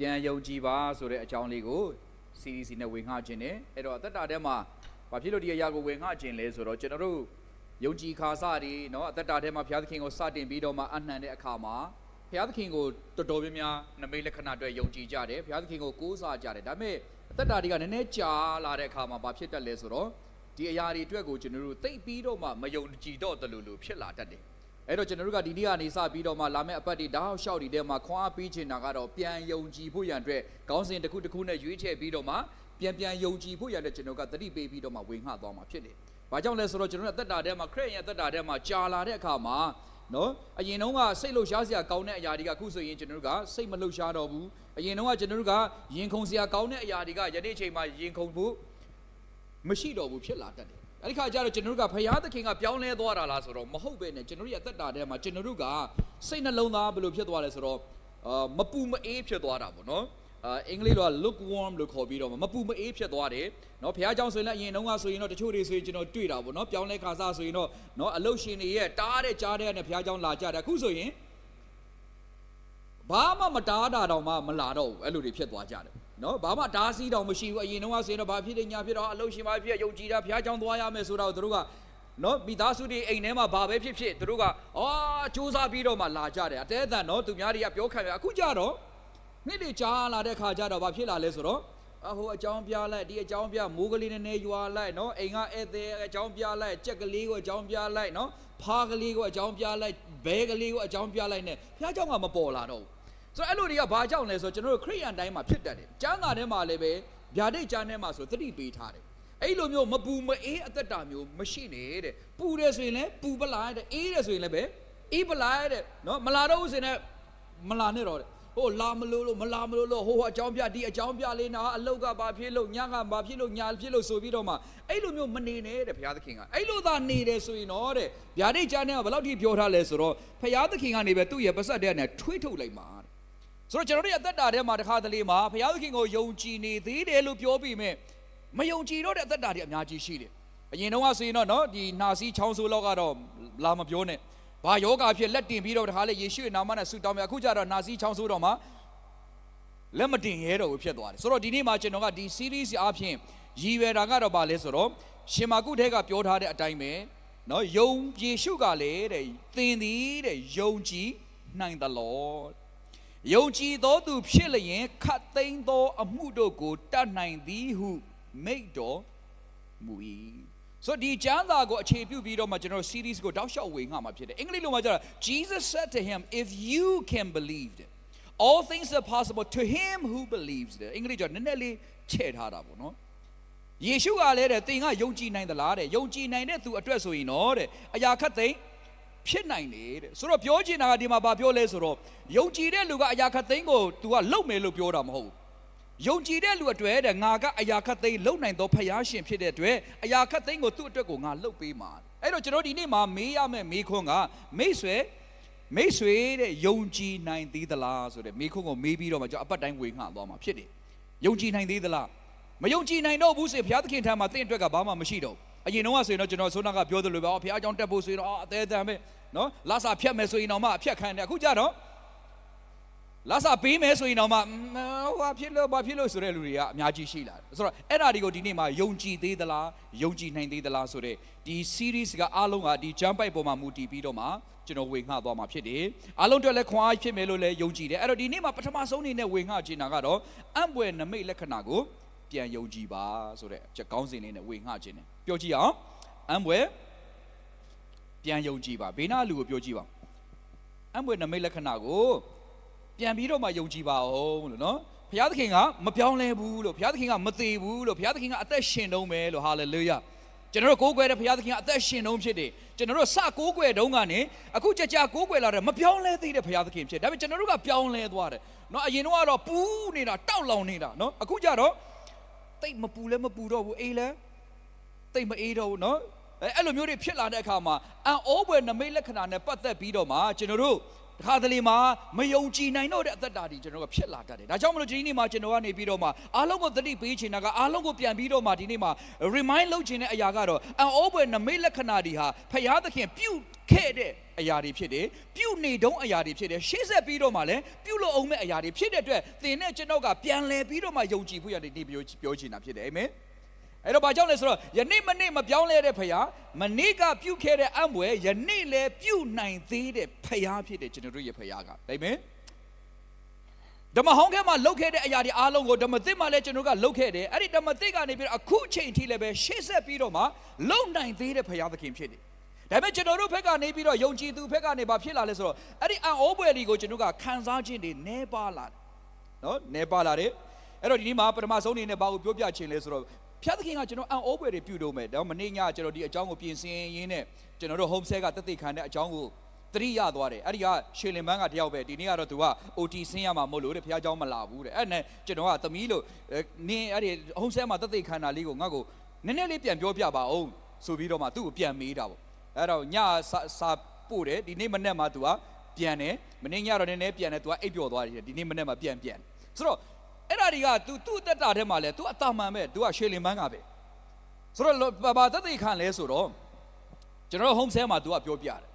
ပြန်ယုံကြည်ပါဆိုတဲ့အကြောင်းလေးကို CDC နဲ့ဝင်ငှခြင်းနဲ့အဲ့တော့အသက်တာထဲမှာဘာဖြစ်လို့ဒီအရာကိုဝင်ငှခြင်းလဲဆိုတော့ကျွန်တော်တို့ယုံကြည်ခါစတွေเนาะအသက်တာထဲမှာဘုရားသခင်ကိုစတင်ပြီးတော့မှအနှံတဲ့အခါမှာဘုရားသခင်ကိုတော်တော်များများနမိတ်လက္ခဏာတွေယုံကြည်ကြတယ်ဘုရားသခင်ကိုကိုးစားကြတယ်ဒါပေမဲ့အသက်တာတွေကနည်းနည်းကြာလာတဲ့အခါမှာဘာဖြစ်တတ်လဲဆိုတော့ဒီအရာတွေအတွက်ကိုကျွန်တော်တို့သိပြီးတော့မှမယုံကြည်တော့တယ်လို့ဖြစ်လာတတ်တယ်အဲ့တော့ကျွန်တော်တို့ကဒီနေ့ကနေစပြီးတော့မှလာမယ့်အပတ်တွေတောက်လျှောက်တွေထဲမှာခွန်အားပေးချင်တာကတော့ပြန်ယုံကြည်ဖို့ရန်အတွက်ခေါင်းစဉ်တစ်ခုတစ်ခုနဲ့ရွေးချယ်ပြီးတော့မှပြန်ယုံကြည်ဖို့ရန်အတွက်ကျွန်တော်ကသတိပေးပြီးတော့မှဝင်ငှသွားမှာဖြစ်တယ်။ဘာကြောင့်လဲဆိုတော့ကျွန်တော်တို့အသက်တာထဲမှာခရစ်ယာန်အသက်တာထဲမှာကြာလာတဲ့အခါမှာနော်အရင်တုန်းကစိတ်လှုပ်ရှားစရာကောင်းတဲ့အရာတွေကအခုဆိုရင်ကျွန်တော်တို့ကစိတ်မလှုပ်ရှားတော့ဘူး။အရင်တုန်းကကျွန်တော်တို့ကရင်ခုန်စရာကောင်းတဲ့အရာတွေကယနေ့ချိန်မှာရင်ခုန်ဖို့မရှိတော့ဘူးဖြစ်လာတတ်တယ်။အဲ့ဒီခါကျတော့ကျွန်တော်တို့ကဘုရားသခင်ကပြောင်းလဲသွားတာလားဆိုတော့မဟုတ်ပဲနဲ့ကျွန်တော်တို့ရဲ့အသက်တာထဲမှာကျွန်တော်တို့ကစိတ်နှလုံးသားဘယ်လိုဖြစ်သွားလဲဆိုတော့မပူမအေးဖြစ်သွားတာပေါ့နော်အင်္ဂလိပ်လို lukewarm လို့ခေါ်ပြီးတော့မပူမအေးဖြစ်သွားတယ်เนาะဘုရားကြောင့်ဆိုရင်လည်းအရင်တုန်းကဆိုရင်တော့တချို့တွေဆိုရင်ကျွန်တော်တွေ့တာပေါ့เนาะပြောင်းလဲခါစားဆိုရင်တော့เนาะအလုရှင်တွေရဲ့တားတဲ့ကြားတဲ့နဲ့ဘုရားကြောင့်လာကြတယ်အခုဆိုရင်ဘာမှမတားတာတော့မှမလာတော့ဘူးအဲ့လိုတွေဖြစ်သွားကြတယ်เนาะဘာမှတားဆီးတော့မရှိဘူးအရင်တုန်းကဆိုရင်တော့ဘာဖြစ်တယ်ညာဖြစ်တော့အလုရှင်ဘာဖြစ်ယုံကြည်တာဘုရားကြောင့်သွားရမယ်ဆိုတော့သူတို့ကနော်မိသားစုတွေအိမ်ထဲမှာဘာပဲဖြစ်ဖြစ်သူတို့ကစူးစမ်းပြီးတော့မှလာကြတယ်အတဲအတန်နော်သူများတွေကပြောခံရအခုကြတော့နေ့တွေကြားလာတဲ့ခါကျတော့ဘာဖြစ်လာလဲဆိုတော့ဟိုအကြောင်းပြလိုက်ဒီအကြောင်းပြမိုးကလေးနည်းနည်းရွာလိုက်နော်အိမ်ကဧည့်သည်အကြောင်းပြလိုက်ကြက်ကလေးကိုအကြောင်းပြလိုက်နော်ဖားကလေးကိုအကြောင်းပြလိုက်ဘဲကလေးကိုအကြောင်းပြလိုက်နဲ့ဘုရားเจ้าကမပေါ်လာတော့ဘူးဆိုတော့အဲ့လိုတွေကဘာကြောင့်လဲဆိုတော့ကျွန်တော်တို့ခရစ်ယာန်တိုင်းမှာဖြစ်တတ်တယ်ကျမ်းစာထဲမှာလည်းပဲဗျာဒိတ်ကျမ်းထဲမှာဆိုသတိပေးထားတယ်အဲ့လိုမျိုးမပူမအေးအသက်တာမျိုးမရှိနေတဲ့ပူတယ်ဆိုရင်လည်းပူပလိုက်တဲ့အေးတယ်ဆိုရင်လည်းပဲအေးပလိုက်တဲ့နော်မလာတော့ဘူးဆိုရင်လည်းမလာနဲ့တော့တဲ့ဟိုလာမလို့မလာမလို့ဟိုအကြောင်းပြဒီအကြောင်းပြလေးနာအလုတ်ကဘာဖြစ်လို့ညကဘာဖြစ်လို့ညာဖြစ်လို့ဆိုပြီးတော့မှအဲ့လိုမျိုးမနေနဲ့တဲ့ဘုရားသခင်ကအဲ့လိုသာနေတယ်ဆိုရင်တော့တဲ့ဗျာဒိတ်ကျမ်းထဲမှာဘယ်လောက်ထိပြောထားလဲဆိုတော့ဘုရားသခင်ကနေပဲသူ့ရဲ့ပါးစပ်ထဲကနေထွေးထုတ်လိုက်မှာတဲ့ဆိုတော့ကျွန်တော်တို့ရဲ့အသက်တာထဲမှာတစ်ခါတလေမှာဘုရားသခင်ကိုယုံကြည်နေသေးတယ်လို့ပြောပြီးမြဲမယုံကြည်တော့တဲ့အသက်တာတွေအများကြီးရှိတယ်အရင်တုန်းကဆိုရင်တော့နော်ဒီနှာစီးချောင်းဆိုးလောက်ကတော့လာမပြောနဲ့ဘာယောဂဖြစ်လက်တင်ပြီးတော့တခါလေယေရှုရဲ့နာမနဲ့ဆုတောင်းမြအခုကြတော့နှာစီးချောင်းဆိုးတော့မှလက်မတင်ရဲတော့ဘူးဖြစ်သွားတယ်ဆိုတော့ဒီနေ့မှာကျွန်တော်ကဒီ series အားဖြင့်ရည်ရွယ်တာကတော့ဘာလဲဆိုတော့ရှင်မာကုထဲကပြောထားတဲ့အတိုင်းပဲနော်ယုံယေရှုကလည်းတဲ့သင်သည်တဲ့ယုံကြည်နိုင်သလောယုံကြည်သောသူဖြစ်လျင်ခတ်သိမ်းသောအမှုတို့ကိုတတ်နိုင်သည်ဟုမိတ်တော်မူ၏ဆိုဒီကျမ်းစာကိုအခြေပြုပြီးတော့မှကျွန်တော် series ကိုတောက်လျှောက်ဝင်ငှမှာဖြစ်တယ်အင်္ဂလိပ်လိုမှာကျတော့ Jesus said to him if you can believe it all things are possible to him who believes it အင်္ဂလိပ်ကျတော့နည်းနည်းလေးချဲ့ထားတာပေါ့နော်ယေရှုကလည်းတဲ့သင်ကယုံကြည်နိုင်သလားတဲ့ယုံကြည်နိုင်တဲ့သူအတွက်ဆိုရင်တော့တဲ့အရာခတ်သိမ်းဖြစ်နိုင်တယ်တဲ့ဆိုတော့ပြောချင်တာကဒီမှာဘာပြောလဲဆိုတော့ယုံကြည်တဲ့လူကအရာခတ်သိမ်းကို तू ကလုံမယ်လို့ပြောတာမဟုတ်ဘူးယုံကြည်တဲ့လူအတွက်တဲ့ငါကအရာခတ်သိမ်းလုံနိုင်သောဖယားရှင်ဖြစ်တဲ့အတွက်အရာခတ်သိမ်းကိုသူ့အတွက်ကိုငါလှုပ်ပေးမှာအဲ့တော့ကျွန်တော်ဒီနေ့မှာမေးရမယ့်မေးခွန်းကမိတ်ဆွေတဲ့ယုံကြည်နိုင်သေးသလားဆိုတဲ့မေးခွန်းကိုမေးပြီးတော့မှကျွန်တော်အပတ်တိုင်းဝေငှသွားမှာဖြစ်တယ်ယုံကြည်နိုင်သေးသလားမယုံကြည်နိုင်တော့ဘူးဆိုဘုရားသခင်ထံမှာသင်အတွက်ကဘာမှမရှိတော့အရင်တော့ဆိုရင်တော့ကျွန်တော်ဆိုနာကပြောသလိုပဲဘုရားကြောင့်တက်ဖို့ဆိုရင်တော့အသေးအတန်ပဲနော်လာစာဖြတ်မယ်ဆိုရင်တော့မှအဖြတ်ခံတယ်အခုကြတော့လာစာပေးမယ်ဆိုရင်တော့မှဘာဖြစ်လို့ဆိုတဲ့လူတွေကအများကြီးရှိလာတယ်ဆိုတော့အဲ့ဒါတွေကိုဒီနေ့မှာယုံကြည်သေးသလားယုံကြည်နိုင်သေးသလားဆိုတဲ့ဒီ series ကအားလုံးကဒီ jump pipe ပေါ်မှာမူတည်ပြီးတော့မှကျွန်တော်ဝေငှသွားမှာဖြစ်တယ်အားလုံးအတွက်လည်းခွန်အားဖြစ်မယ်လို့လည်းယုံကြည်တယ်အဲ့တော့ဒီနေ့မှာပထမဆုံးအနေနဲ့ဝေငှချင်တာကတော့အံ့ဘွယ်နမိတ်လက္ခဏာကိုပြန်ယုံကြည်ပါဆိုတဲ့ချက်ကောင်းစဉ်လေးနဲ့ဝေငှခြင်းတယ်ပြောကြည့်အောင်အံ့ဘွယ်ပြန်ယုံကြည်ပါဘေးနာလူကိုပြောကြည့်ပါအံ့ဘွယ်နမိတ်လက္ခဏာကိုပြန်ပြီးတော့မှယုံကြည်ပါအောင်လို့နော်ဘုရားသခင်ကမပြောင်းလဲဘူးလို့ဘုရားသခင်ကမသေးဘူးလို့ဘုရားသခင်ကအသက်ရှင်တုံးပဲလို့ဟာလေလုယာကျွန်တော်တို့ကိုးကွယ်တဲ့ဘုရားသခင်ကအသက်ရှင်တုံးဖြစ်တယ်ကျွန်တော်တို့စကိုးကွယ်တုံးကနေအခုကြာကိုးကွယ်လာတဲ့မပြောင်းလဲသေးတဲ့ဘုရားသခင်ဖြစ်ဒါပေမဲ့ကျွန်တော်တို့ကပြောင်းလဲသွားတယ်နော်အရင်တော့ပူးနေတာတောက်လောင်နေတာနော်အခုကြတော့တိတ်မပူလဲမပူတော့ဘူးအေးလဲတိတ်မအေးတော့ဘူးနော်အဲ့လိုမျိုးတွေဖြစ်လာတဲ့အခါမှာအံ့ဩဖွယ်နမိတ်လက္ခဏာနဲ့ပတ်သက်ပြီးတော့မှကျွန်တော်တို့တခါတလေမှာမယုံကြည်နိုင်တော့တဲ့အသက်တာတွေကျွန်တော်ကဖြစ်လာတတ်တယ်ဒါကြောင့်မလို့ဒီနေ့မှာကျွန်တော်ကနေပြီးတော့မှအားလုံးကိုသတိပေးချင်တာကအားလုံးကိုပြန်ပြီးတော့မှဒီနေ့မှာ remind လုပ်ချင်တဲ့အရာကတော့အံ့ဩဖွယ်နမိတ်လက္ခဏာတွေဟာဖယားသခင်ပြုခ ခဲ့တဲ့အရာတွေဖြစ်တယ်ပြုတ်နေတုံးအရာတွေဖြစ်တယ်ရှေ့ဆက်ပြီးတော့မှလည်းပြုတ်လို့အောင်မဲ့အရာတွေဖြစ်တဲ့အတွက်သင်နဲ့ကျွန်တော်ကပြန်လည်ပြီးတော့မှယုံကြည်ဖို့ရတယ်ဒီပြောချင်တာဖြစ်တယ်အာမင်အဲ့တော့ဘာကြောင့်လဲဆိုတော့ယနေ့မနေ့မပြောင်းလဲတဲ့ဖခင်မနေ့ကပြုတ်ခဲ့တဲ့အံ့ဘွယ်ယနေ့လည်းပြုတ်နိုင်သေးတဲ့ဖခင်ဖြစ်တယ်ကျွန်တော်တို့ရဲ့ဖခင်ကအာမင်ဓမ္မဟောင်းထဲမှာလှုပ်ခဲ့တဲ့အရာတွေအားလုံးကိုဓမ္မသစ်မှာလည်းကျွန်တော်ကလှုပ်ခဲ့တယ်အဲ့ဒီဓမ္မသစ်ကနေပြီးတော့အခုချိန်ထိလည်းပဲရှေ့ဆက်ပြီးတော့မှလှုပ်နိုင်သေးတဲ့ဖခင်သခင်ဖြစ်တယ်ဒါပေမဲ့ကျွန်တော်တို့ဘက်ကနေပြီးတော့ယုံကြည်သူဘက်ကနေဘာဖြစ်လာလဲဆိုတော့အဲ့ဒီအံ့ဩဖွယ်တွေကိုကျွန်တော်ကခံစားခြင်းတွေနဲပါလာတယ်နော်နဲပါလာတယ်အဲ့တော့ဒီနေ့မှာပထမဆုံးအနေနဲ့ဘာကိုပြောပြချင်လဲဆိုတော့ဖျားသခင်ကကျွန်တော်အံ့ဩဖွယ်တွေပြုလုပ်မယ်ဒါမနေ့ညကျွန်တော်ဒီအကြောင်းကိုပြင်ဆင်ရင်းနဲ့ကျွန်တော်တို့ home set ကတသက်ခံတဲ့အကြောင်းကိုသတိရသွားတယ်အဲ့ဒီကရှေလင်ပန်းကတယောက်ပဲဒီနေ့ကတော့သူက OT ဆင်းရမှာမဟုတ်လို့တဲ့ဖျားเจ้าမလာဘူးတဲ့အဲ့နဲ့ကျွန်တော်ကသမီးလို့နင်းအဲ့ဒီ home set မှာတသက်ခံတာလေးကိုငါ့ကိုနည်းနည်းလေးပြန်ပြောပြပါအောင်ဆိုပြီးတော့မှသူ့ကိုပြန်မေးတာပေါ့အဲ့တော့ညစာပို့တယ်ဒီနေ့မနေ့မှသူကပြန်တယ်မနေ့ညတော့နည်းနည်းပြန်တယ်သူကအိပ်ပျော်သွားတယ်ဒီနေ့မနေ့မှပြန်ဆိုတော့အဲ့ဒါတွေက तू အသက်တာထဲမှာလဲ तू အတာမှန်ပဲ तू ကရှေလင်ပန်းကပဲဆိုတော့ဘာသက်သေခံလဲဆိုတော့ကျွန်တော် home set မှာ तू ကပြောပြတယ်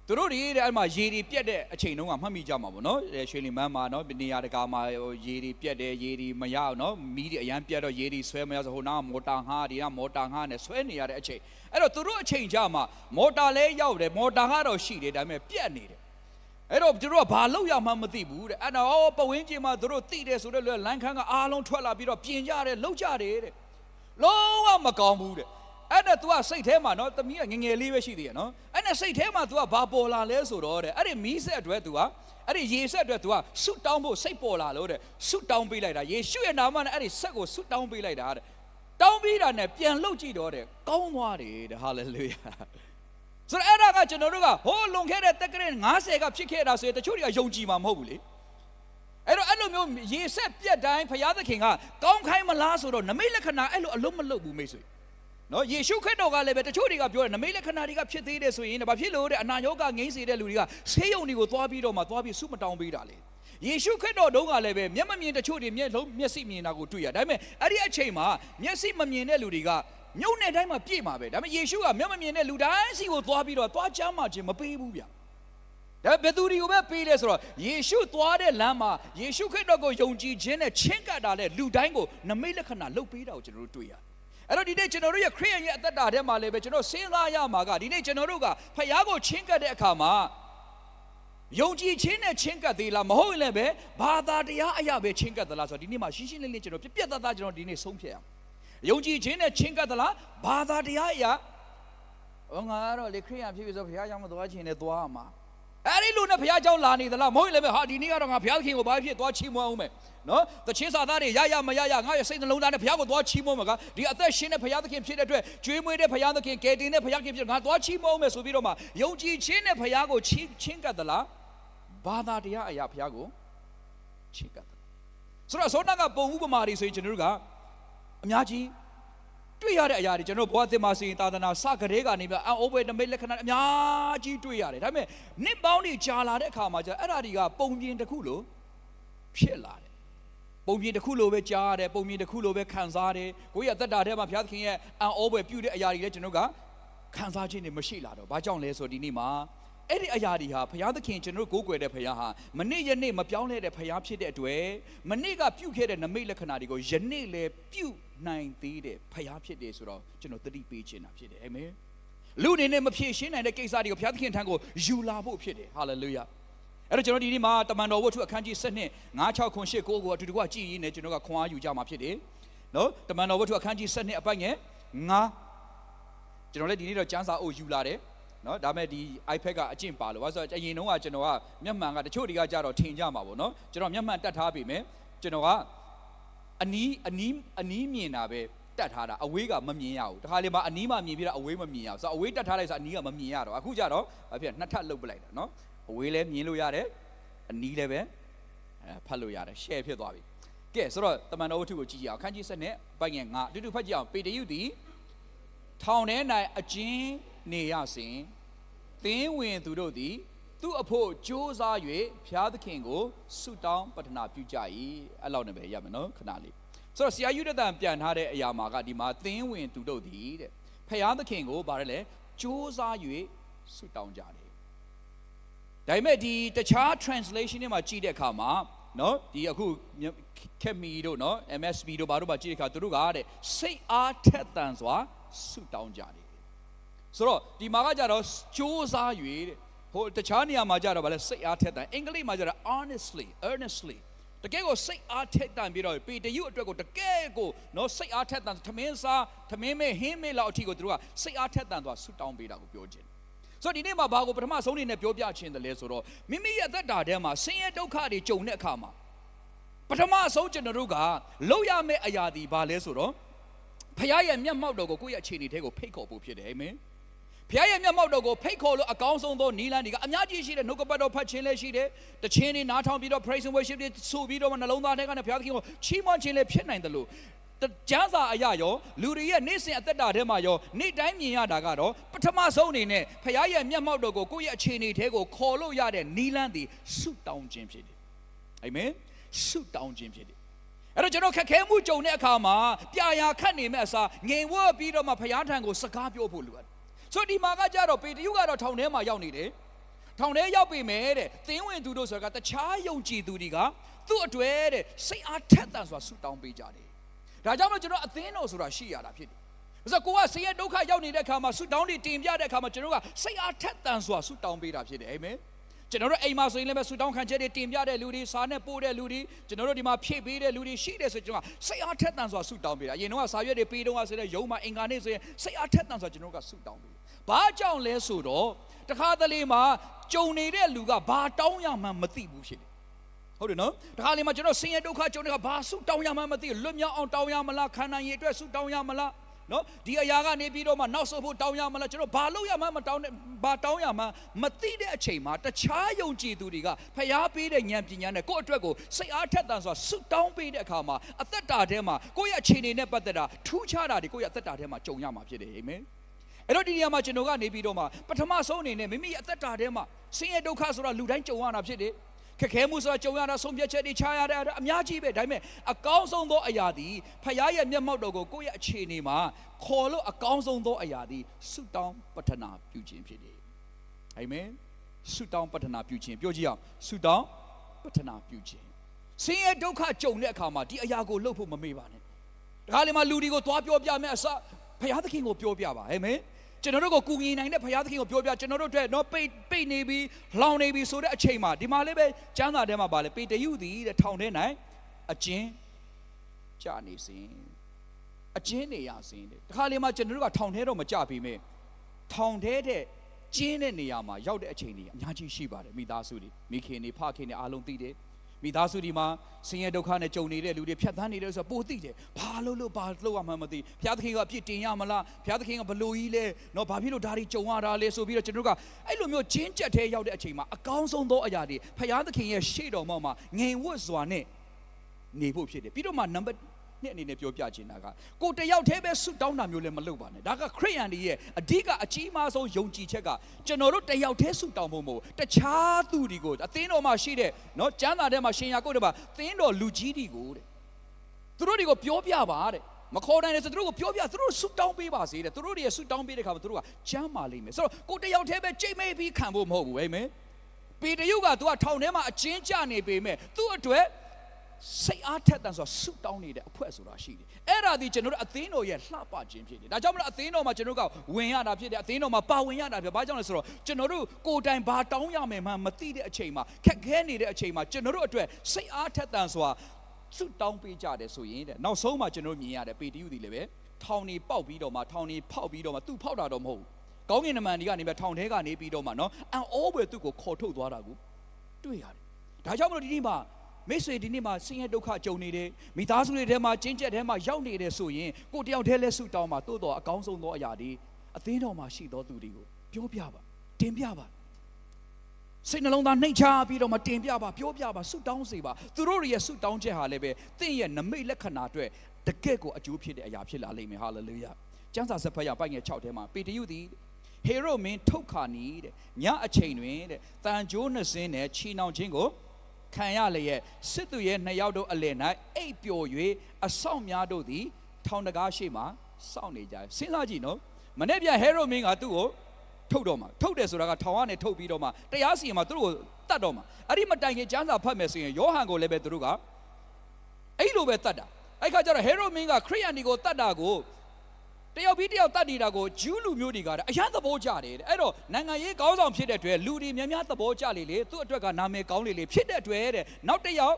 သူတို့တွေအဲ့မှာရေတွေပြက်တဲ့အချိန်တုန်းကမှတ်မိကြမှာပေါ့နော်ရွှေလင်မန်းမှာနော်နေရာတကာမှာရေတွေပြက်တယ်ရေတွေမရအောင်နော်မီးတွေအရန်ပြက်တော့ရေတွေဆွဲမရဆိုဟိုနားမော်တာငှားဒီကမော်တာငှားနဲ့ဆွဲနေရတဲ့အချိန်အဲ့တော့သူတို့အချိန်ကြမှာမော်တာလဲရောက်တယ်မော်တာငှားတော့ရှိတယ်ဒါပေမဲ့ပြက်နေတယ်အဲ့တော့သူတို့ကဘာလုပ်ရမှမသိဘူးတဲ့အဲ့တော့ပဝင်းကြီးမှာသူတို့သိတယ်ဆိုတော့လမ်းခန်းကအားလုံးထွက်လာပြီးတော့ပြင်ကြတယ်လှုပ်ကြတယ်တဲ့လုံးဝမကောင်းဘူးတဲ့အဲ့နဲ့ तू ကစိတ်ထဲမှာနော်သမီးကငငယ်လေးပဲရှိသေးတယ်နော်အဲ့နဲ့စိတ်ထဲမှာ तू ကဘာပေါ်လာလဲဆိုတော့တဲ့အဲ့ဒီမီးဆက်အတွက် तू ကအဲ့ဒီရေဆက်အတွက် तू ကဆုတောင်းဖို့စိတ်ပေါ်လာလို့တဲ့ဆုတောင်းပေးလိုက်တာယေရှုရဲ့နာမနဲ့အဲ့ဒီဆက်ကိုဆုတောင်းပေးလိုက်တာတဲ့တောင်းပြီးတာနဲ့ပြန်လှုပ်ကြည့်တော့တဲ့ကောင်းသွားတယ်တဲ့ဟာလေလုယာဆိုတော့အဲ့ဒါကကျွန်တော်တို့ကဟိုးလွန်ခဲ့တဲ့တက္ကရာ90ကဖြစ်ခဲ့တာဆိုရင်တချို့တွေကယုံကြည်မှာမဟုတ်ဘူးလေအဲ့တော့အဲ့လိုမျိုးရေဆက်ပြက်တိုင်းဘုရားသခင်ကကောင်းခိုင်းမလားဆိုတော့နမိတ်လက္ခဏာအဲ့လိုအလုံးမလုပ်ဘူးမိတ်ဆွေနော်ယေရှုခရစ်တော်ကလည်းပဲတချို့တွေကပြောတယ်နမိတ်လက္ခဏာတွေကဖြစ်သေးတယ်ဆိုရင်ဘာဖြစ်လို့တဲ့အနာရောဂါငြိမ်းစေတဲ့လူတွေကဆေးရုံတွေကိုသွားပြီးတော့မှသွားပြီးဆုမတောင်းပေးတာလေယေရှုခရစ်တော်တုန်းကလည်းပဲမျက်မမြင်တချို့တွေမျက်စိမြင်တာကိုတွေ့ရဒါပေမဲ့အဲ့ဒီအချိန်မှာမျက်စိမမြင်တဲ့လူတွေကမြုပ်နေတိုင်းမှာပြည့်မှာပဲဒါပေမဲ့ယေရှုကမျက်မမြင်တဲ့လူတိုင်းစီကိုသွားပြီးတော့သွားချမ်းမှခြင်းမပေးဘူးဗျဒါဘယ်သူတွေကိုပဲပေးလဲဆိုတော့ယေရှုသွားတဲ့လမ်းမှာယေရှုခရစ်တော်ကိုယုံကြည်ခြင်းနဲ့ချဉ်းကပ်တာတဲ့လူတိုင်းကိုနမိတ်လက္ခဏာလုပ်ပေးတာကိုကျွန်တော်တို့တွေ့ရတယ်အဲ့တော့ဒီနေ့ကျွန်တော်တို့ရဲ့ခရစ်ယာန်ရဲ့အသက်တာထဲမှာလည်းပဲကျွန်တော်စဉ်းစားရမှာကဒီနေ့ကျွန်တော်တို့ကဖခင်ကိုချဉ်းကပ်တဲ့အခါမှာယုံကြည်ခြင်းနဲ့ချဉ်းကပ်သေးလားမဟုတ်ရင်လည်းပဲဘာသာတရားအရာပဲချဉ်းကပ်သလားဆိုတော့ဒီနေ့မှာရှင်းရှင်းလင်းလင်းကျွန်တော်ပြတ်သားသားကျွန်တော်ဒီနေ့ဆုံးဖြတ်ရအောင်ယုံကြည်ခြင်းနဲ့ချဉ်းကပ်သလားဘာသာတရားအရာငါကတော့လေခရစ်ယာန်ဖြစ်ပြီဆိုဘုရားကြောင့်မသွားခြင်းနဲ့သွားရမှာအဲ့ဒီလူနဲ့ဘုရားကြောင့်လာနေသလားမဟုတ်ရင်လည်းပဲဟာဒီနေ့ကတော့ငါဘုရားသခင်ကိုဘာဖြစ်သွားချီးမွမ်းအောင်မယ်နော်တချင်းစာသားတွေရမရငါရဲ့စိတ်နှလုံးသားနဲ့ဘုရားကိုသွားချီးမွမ်းမှာကဒီအသက်ရှင်တဲ့ဘုရားသခင်ဖြစ်တဲ့အတွက်ကျွေးမွေးတဲ့ဘုရားသခင်ကယ်တင်တဲ့ဘုရားသခင်ဖြစ်ငါသွားချီးမွမ်းမယ်ဆိုပြီးတော့မှယုံကြည်ခြင်းနဲ့ဘုရားကိုချဉ်းကပ်သလားဘာသာတရားအရာဘုရားကိုချဉ်းကပ်သလားဆိုတော့ဆောနာကပုံဥပမာတွေဆိုရင်ကျွန်တော်တို့ကအများကြီးတွေ့ရတဲ့အရာတွေကျွန်တော်ဘဝသစ်မှာစီရင်သာသနာစကရေကနေပြီးအံ့ဩဖွယ်နမိတ်လက္ခဏာအများကြီးတွေ့ရတယ်ဒါပေမဲ့နှစ်ပေါင်းတွေကြာလာတဲ့အခါမှာကျအဲ့ဒါတွေကပုံပြင်တစ်ခုလိုဖြစ်လာတယ်ပုံပြင်တစ်ခုလိုပဲကြားရတယ်ပုံပြင်တစ်ခုလိုပဲခံစားရတယ်ကိုယ့်ရဲ့အသက်တာထဲမှာဘုရားသခင်ရဲ့အံ့ဩဖွယ်ပြုတဲ့အရာတွေလည်းကျွန်တော်ကခံစားခြင်းတွေမရှိလာတော့ဘာကြောင့်လဲဆိုဒီနေ့မှာအဲ့ဒီအရာတွေဟာဘုရားသခင်ကျွန်တော်ကိုးကွယ်တဲ့ဘုရားဟာမနေ့ယနေ့မပြောင်းလဲတဲ့ဘုရားဖြစ်တဲ့အတွက်မနေ့ကပြုခဲ့တဲ့နမိတ်လက္ခဏာတွေကိုယနေ့လည်းပြုနိုင်သေးတဲ့ဘုရားဖြစ်တယ်ဆိုတော့ကျွန်တော်သတိပေးခြင်းတာဖြစ်တယ်အာမင်လူအနေနဲ့မဖြေရှင်းနိုင်တဲ့ကိစ္စတွေကိုဘုရားသခင်ထံကိုယူလာဖို့ဖြစ်တယ်ဟာလေလုယာအဲ့တော့ကျွန်တော်ဒီနေ့မှာတမန်တော်ဝတ္ထုအခန်းကြီး7 5 6 9 10 9ကိုအတူတကွကြည့်ရင်းနဲ့ကျွန်တော်ကခွန်အားယူကြမှာဖြစ်တယ်နော်တမန်တော်ဝတ္ထုအခန်းကြီး7အပိုင်ငယ်9ကျွန်တော်လည်းဒီနေ့တော့ကျမ်းစာအုပ်ယူလာတယ်နော်ဒါမဲ့ဒီ iPad ကအကျင့်ပါလို့ဘာလို့ဆိုတော့အရင်တုန်းကကျွန်တော်ကမျက်မှန်ကတချို့တွေကကြတော့ထင်ကြမှာပေါ့နော်ကျွန်တော်မျက်မှန်တတ်ထားပြီမယ်ကျွန်တော်ကအနီးမြင်တာပဲတတ်ထားတာအဝေးကမမြင်ရဘူးတခါလေမှာအနီးမှမြင်ပြီးတော့အဝေးမမြင်ရဘူးဆိုတော့အဝေးတတ်ထားလိုက်ဆိုအနီးကမမြင်ရတော့အခုကြတော့ဘာဖြစ်နှစ်ထပ်လှုပ်ပလိုက်တာနော်အဝေးလည်းမြင်လို့ရတယ်အနီးလည်းပဲဖတ်လို့ရတယ် share ဖြစ်သွားပြီကဲဆိုတော့တမန်တော်ဝတ္ထုကိုကြည့်ကြအောင်အခန်းကြီး7နဲ့ပိုင်ငယ်9အတူတူဖတ်ကြည့်အောင်ပေတရုသည်ထောင်ထဲ၌အကျဉ်းနေရစဉ်သင်းဝင်သူတို့သည်သူ့အဖို့ကြိုးစား၍ဘုရားသခင်ကိုဆုတောင်းပတနာပြုကြ၏အဲ့လောက်နဲ့ပဲရမယ်နော်ခဏလေးဆိုတော့ဆရာယူဒတန်ပြန်ထားတဲ့အရာမှာကဒီမှာသင်းဝင်သူတို့သည်တဲ့ဘုရားသခင်ကိုဗါရလဲကြိုးစား၍ ဆုတောင်းကြတယ်ဒါပေမဲ့ဒီတခြား translation တွေမှာကြည့်တဲ့အခါမှာနော်ဒီအခုခက်မီတို့နော် MSB တို့ဘာတို့ပါကြည့်တဲ့အခါသူတို့ကတဲ့စိတ်အားထက်သန်စွာဆုတောင်းကြတယ်ဆိုတော့ဒီမှာကကြတော့စူးစမ်း၍တဲ့ဟိုတခြားနေရာမှာကြတော့ဗာလဲစိတ်အားထက်သန်အင်္ဂလိပ်မှာကြတော့ earnestly တကယ်ကိုစိတ်အားထက်သန်ပြီးတော့ပေတရုအတွက်ကိုတကယ်ကိုနော်စိတ်အားထက်သန်သမင်းစားသမင်းမဲဟင်းမဲလောက်အထိကိုသူတို့ကစိတ်အားထက်သန်သွားဆုတောင်းပေးတာကိုပြောခြင်းဆိုတော့ဒီနေ့မှာဘာကိုပထမဆုံးနေနဲ့ပြောပြခြင်းတယ်လဲဆိုတော့မိမိရဲ့အသက်တာထဲမှာဆင်းရဲဒုက္ခတွေကြုံတဲ့အခါမှာပထမဆုံးကျွန်တော်တို့ကလောက်ရမယ့်အရာဒီဘာလဲဆိုတော့ဖခင်ရဲ့မျက်မှောက်တော်ကိုကိုယ့်ရဲ့အခြေအနေတွေကိုဖိတ်ခေါ်ဖို့ဖြစ်တယ်အာမင်ဖခင်ရဲ့မျက်မှောက်တော်ကိုဖိတ်ခေါ်လို့အကောင်းဆုံးသောနည်းလမ်းတွေကအများကြီးရှိတယ်နှုတ်ကပတ်တော်ဖတ်ခြင်းလည်းရှိတယ်တခြင်းတွေနားထောင်ပြီးတော့ praise and worship တွေဆိုပြီးတော့နှလုံးသားထဲကနေဖခင်သခင်ကိုချီးမွမ်းခြင်းလည်းဖြစ်နိုင်တယ်လို့ကျမ်းစာအရာရောလူတွေရဲ့နေ့စဉ်အသက်တာထဲမှာရောနေ့တိုင်းမြင်ရတာကတော့ပထမဆုံးအနေနဲ့ဖခင်ရဲ့မျက်မှောက်တော်ကိုကိုယ့်ရဲ့အခြေအနေထဲကိုခေါ်လို့ရတဲ့နည်းလမ်းတွေဆုတောင်းခြင်းဖြစ်တယ်အာမင်ဆုတောင်းခြင်းဖြစ်တယ်အဲ့တော့ကျွန်တော်ခက်ခဲမှုကြုံတဲ့အခါမှာပြာရာခတ်နေမဲ့အစားငြိမ်ဝှက်ပြီးတော့မှဖခင်ထံကိုစကားပြောဖို့လိုတယ်ဆိုတော့ဒီမှာကကြတော့ပေတရုကတော့ထောင်ထဲမှာရောက်နေတယ်ထောင်ထဲရောက်ပြီမဲ့တဲ့သင်းဝင်သူတို့ဆိုတာကတခြားယုံကြည်သူတွေကသူ့အတွေ့တဲ့စိတ်အားထက်သန်စွာဆုတောင်းပေးကြတယ်ဒါကြောင့်မို့ကျွန်တော်အသင်းတော်ဆိုတာရှိရတာဖြစ်တယ်ဆိုတော့ကိုကဆင်းရဲဒုက္ခရောက်နေတဲ့အခါမှာဆုတောင်းတွေတင်ပြတဲ့အခါမှာကျွန်တော်ကစိတ်အားထက်သန်စွာဆုတောင်းပေးတာဖြစ်တယ်အာမင်ကျွန်တော်တို့အိမ်မှာဆိုရင်လည်းပဲဆုတောင်းခံချက်တွေတင်ပြတဲ့လူတွေစာနဲ့ပို့တဲ့လူတွေကျွန်တော်တို့ဒီမှာဖြည့်ပေးတဲ့လူတွေရှိတယ်ဆိုကျွန်တော်ကစိတ်အားထက်သန်စွာဆုတောင်းပေးတာအရင်တော့စာရွက်တွေပေးတော့ဆိုတဲ့ရုံးမှာအင်္ဂါနေ့ဆိုရင်စိတ်အားထက်သန်စွာကျွန်တော်ကဆုတောင်းပေးတယ်ဘာကြောင့်လဲဆိုတော့တခါတလေမှာကြုံနေတဲ့လူကဘာတောင်းရမှန်းမသိဘူးဖြစ်တယ်ဟုတ်တယ်နော်တခါလေမှာကျွန်တော်ဆင်းရဲဒုက္ခကြုံတဲ့ကဘာဆုတောင်းရမှန်းမသိလွတ်မြောက်အောင်တောင်းရမလားခန္ဓာရည်အတွက်ဆုတောင်းရမလားနော်ဒီအရာကနေပြီးတော့မှနောက်ဆုံးဖို့တောင်းရမလားကျွန်တော်ဘာလို့ရမှမတောင်းနဲ့ဘာတောင်းရမှမသိတဲ့အချိန်မှာတခြားယုံကြည်သူတွေကဖျားပေးတဲ့ဉာဏ်ပညာနဲ့ကိုယ့်အတွက်ကိုစိတ်အားထက်သန်စွာဆုတောင်းပေးတဲ့အခါမှာအသက်တာထဲမှာကိုယ့်ရဲ့အခြေအနေနဲ့ပတ်သက်တာထူးခြားတာတွေကိုယ့်ရဲ့အသက်တာထဲမှာကြုံရမှာဖြစ်တယ်အာမင်အဲ့တော့ဒီနေရာမှာကျွန်တော်ကနေပြီးတော့မှပထမဆုံးအနေနဲ့မိမိရဲ့အသက်တာထဲမှာဆင်းရဲဒုက္ခဆိုတာလူတိုင်းကြုံရတာဖြစ်တယ်ခက်ခဲမှုဆိုတာကြုံရတာဆုံးဖြတ်ချက်တွေချရတာအများကြီးပဲဒါပေမဲ့အကောင်းဆုံးသောအရာသည်ဖခင်ရဲ့မျက်မှောက်တော်ကိုကိုယ့်ရဲ့အခြေအနေမှာခေါ်လို့အကောင်းဆုံးသောအရာသည်ဆုတောင်းပတ္ထနာပြုခြင်းဖြစ်တယ်အာမင်ဆုတောင်းပတ္ထနာပြုခြင်းပြောကြည့်အောင်ဆုတောင်းပတ္ထနာပြုခြင်းဆင်းရဲဒုက္ခကြုံတဲ့အခါမှာဒီအရာကိုလုပ်ဖို့မမေ့ပါနဲ့ဒါကလည်းမှလူတွေကိုသွားပြောပြမယ်အစဖခင်သခင်ကိုပြောပြပါအာမင်ကျွန်တော်တို့ကိုကူညီနိုင်တဲ့ဘုရားသခင်ကိုပြောပြကျွန်တော်တို့အတွက်တော့ပိတ်နေပြီးလောင်နေပြီးဆိုတဲ့အချိန်မှာဒီမှာလေးပဲကျမ်းစာထဲမှာပါလေပေတရုသည်တဲ့ထောင်ထဲ၌အကျဉ်းကြနေစဉ်အကျဉ်းနေရစဉ်တဲ့တခါလေမှာကျွန်တော်တို့ကထောင်ထဲတော့မကြပြီမဲ့ထောင်ထဲတဲ့ကျင်းတဲ့နေရာမှာရောက်တဲ့အချိန်တွေအများကြီးရှိပါတယ်မိသားစုတွေမိခင်တွေဖခင်တွေအားလုံးသိတယ်မိသားစုဒီမှာဆင်းရဲဒုက္ခနဲ့ကြုံနေတဲ့လူတွေဖြတ်သန်းနေတယ်ဆိုတော့ပိုသိတယ်ဘာလို့ရမှမသိဘုရားသခင်ကအပြစ်တင်ရမလားဘုရားသခင်ကဘလို့ကြီးလဲနော်ဘာဖြစ်လို့ဒါတွေကြုံရတာလဲဆိုပြီးတော့ကျွန်တော်ကအဲ့လိုမျိုးချင်းကြက်သေးရောက်တဲ့အချိန်မှာအကောင်းဆုံးသောအရာတွေဘုရားသခင်ရဲ့ရှေ့တော်မှာငြိမ်ဝှက်စွာနဲ့နေဖို့ဖြစ်တယ်ပြီးတော့မှနံပါတ်2အနေနဲ့ပြောပြချင်တာကကိုတယောက်တည်းပဲဆုတောင်းတာမျိုးလည်းမလုပ်ပါနဲ့ဒါကခရစ်ယာန်တွေရဲ့အဓိကအကြီးမားဆုံးယုံကြည်ချက်ကကျွန်တော်တို့တယောက်တည်းဆုတောင်းဖို့မဟုတ်တခြားသူတွေကိုအသင်းတော်မှာရှိတဲ့နော်ကျမ်းစာထဲမှာရှင်ယာကုပ်တွေပါသင်းတော်လူကြီးတွေကိုတဲ့သူတို့တွေကိုပြောပြပါတဲ့မခေါ်နိုင်တယ်ဆိုသူတို့ကိုပြောပြသူတို့ဆုတောင်းပေးပါစေတဲ့သူတို့တွေဆုတောင်းပေးတဲ့ခါမှာသူတို့ကကျမ်းမာလိမ့်မယ်ဆိုတော့ကိုတယောက်တည်းပဲကြိတ်မိတ်ပြီးခံဖို့မဟုတ်ဘူးအာမင်ပေတရုကသူကထောင်ထဲမှာအကျဉ်းကျနေပေမဲ့သူ့အတွက်စိတ်အားထက်သန်စွာဆုတောင်းနေတဲ့အဖွဲဆိုတာရှိတယ်အဲ့ဒါဒီကျွန်တော်တို့အသင်းတော်ရဲ့လှပခြင်းဖြစ်တယ်ဒါကြောင့်မလို့အသင်းတော်မှာကျွန်တော်တို့ကဝင်ရတာဖြစ်တယ်အသင်းတော်မှာပါဝင်ရတာဖြစ်ဘာကြောင့်လဲဆိုတော့ကျွန်တော်တို့ကိုယ်တိုင်ဘာတောင်းရမယ်မှမသိတဲ့အချိန်မှာခက်ခဲနေတဲ့အချိန်မှာကျွန်တော်တို့အတွက်စိတ်အားထက်သန်စွာဆုတောင်းပေးကြတယ်ဆိုရင်တဲ့နောက်ဆုံးမှာကျွန်တော်မြင်ရတယ်ပေတရုဒီလည်းပဲထောင်နေပေါက်ပြီးတော့မှထောင်နေဖောက်ပြီးတော့မှသူ့ဖောက်တာတော့မဟုတ်ဘူးကောင်းကင်နမန်ဒီကနေပဲထောင်ထဲကနေပြီးတော့မှနော်အန်အောဝယ်သူ့ကိုခေါ်ထုတ်သွားတာကိုတွေ့ရတယ်ဒါကြောင့်မလို့ဒီနေ့မှာမိတ်ဆွေဒီနေ့မှာဆင်းရဲဒုက္ခကြုံနေတယ်မိသားစုတွေထဲမှာကျဉ်းကျက်ထဲမှာရောက်နေတယ်ဆိုရင်ကိုတယောက်တည်းလဲဆုတောင်းမှာတိုးတော်အကောင်းဆုံးသောအရာတွေအသင်းတော်မှာရှိသောသူတွေကိုပြောပြပါတင်ပြပါစိတ်နှလုံးသားနှိမ်ချပြီးတော့မှတင်ပြပါပြောပြပါဆုတောင်းစေပါသူတို့ရဲ့ဆုတောင်းချက်ဟာလည်းပဲသင်ရဲ့နမိတ်လက္ခဏာအတွက်တကယ့်ကိုအကျိုးဖြစ်တဲ့အရာဖြစ်လာလိမ့်မယ်ဟာလေလုယာကျမ်းစာစဖတ်ရပိုက်ငယ်6ထဲမှာပေတရုသည်ဟေရုမင်းထုတ်ခါနီးတဲ့ညအချိန်တွင်တဲ့တန်ကြိုးနှစ်စင်းနဲ့ချီနှောင်ခြင်းကိုခံရလျက်စစ်သူရဲ့2ယောက်တို့အလယ်၌အိပ်ပျော်၍အဆောင်များတို့သည်ထောင်တကားရှိမှစောင့်နေကြစဉ်းစားကြည့်နော်မနေ့ပြန်ဟေရုမင်းကသူ့ကို ထုတ်တော့မှာထုတ်တယ်ဆိုတာကထောင်ကနေထုတ်ပြီးတော့မှတရားစီရင်မှာသူတို့ကိုတတ်တော့မှာအဲ့ဒီမတိုင်ခင်ကျမ်းစာဖတ်မယ်ဆိုရင်ယောဟန်ကိုလည်းပဲသူတို့ကအဲ့လိုပဲတတ်တာအဲ့ခါကျတော့ဟေရိုမင်းကခရိယန်တွေကိုတတ်တာကိုတယောက်ပြီးတယောက်တတ်နေတာကိုဂျူးလူမျိုးတွေကလည်းအရန်သဘောကျတယ်တဲ့အဲ့တော့နိုင်ငံရေးကောင်းဆောင်ဖြစ်တဲ့အတွက်လူတွေများများသဘောကျလေသူ့အတွက်ကနာမည်ကောင်းလေဖြစ်တဲ့အတွက်တဲ့နောက်တယော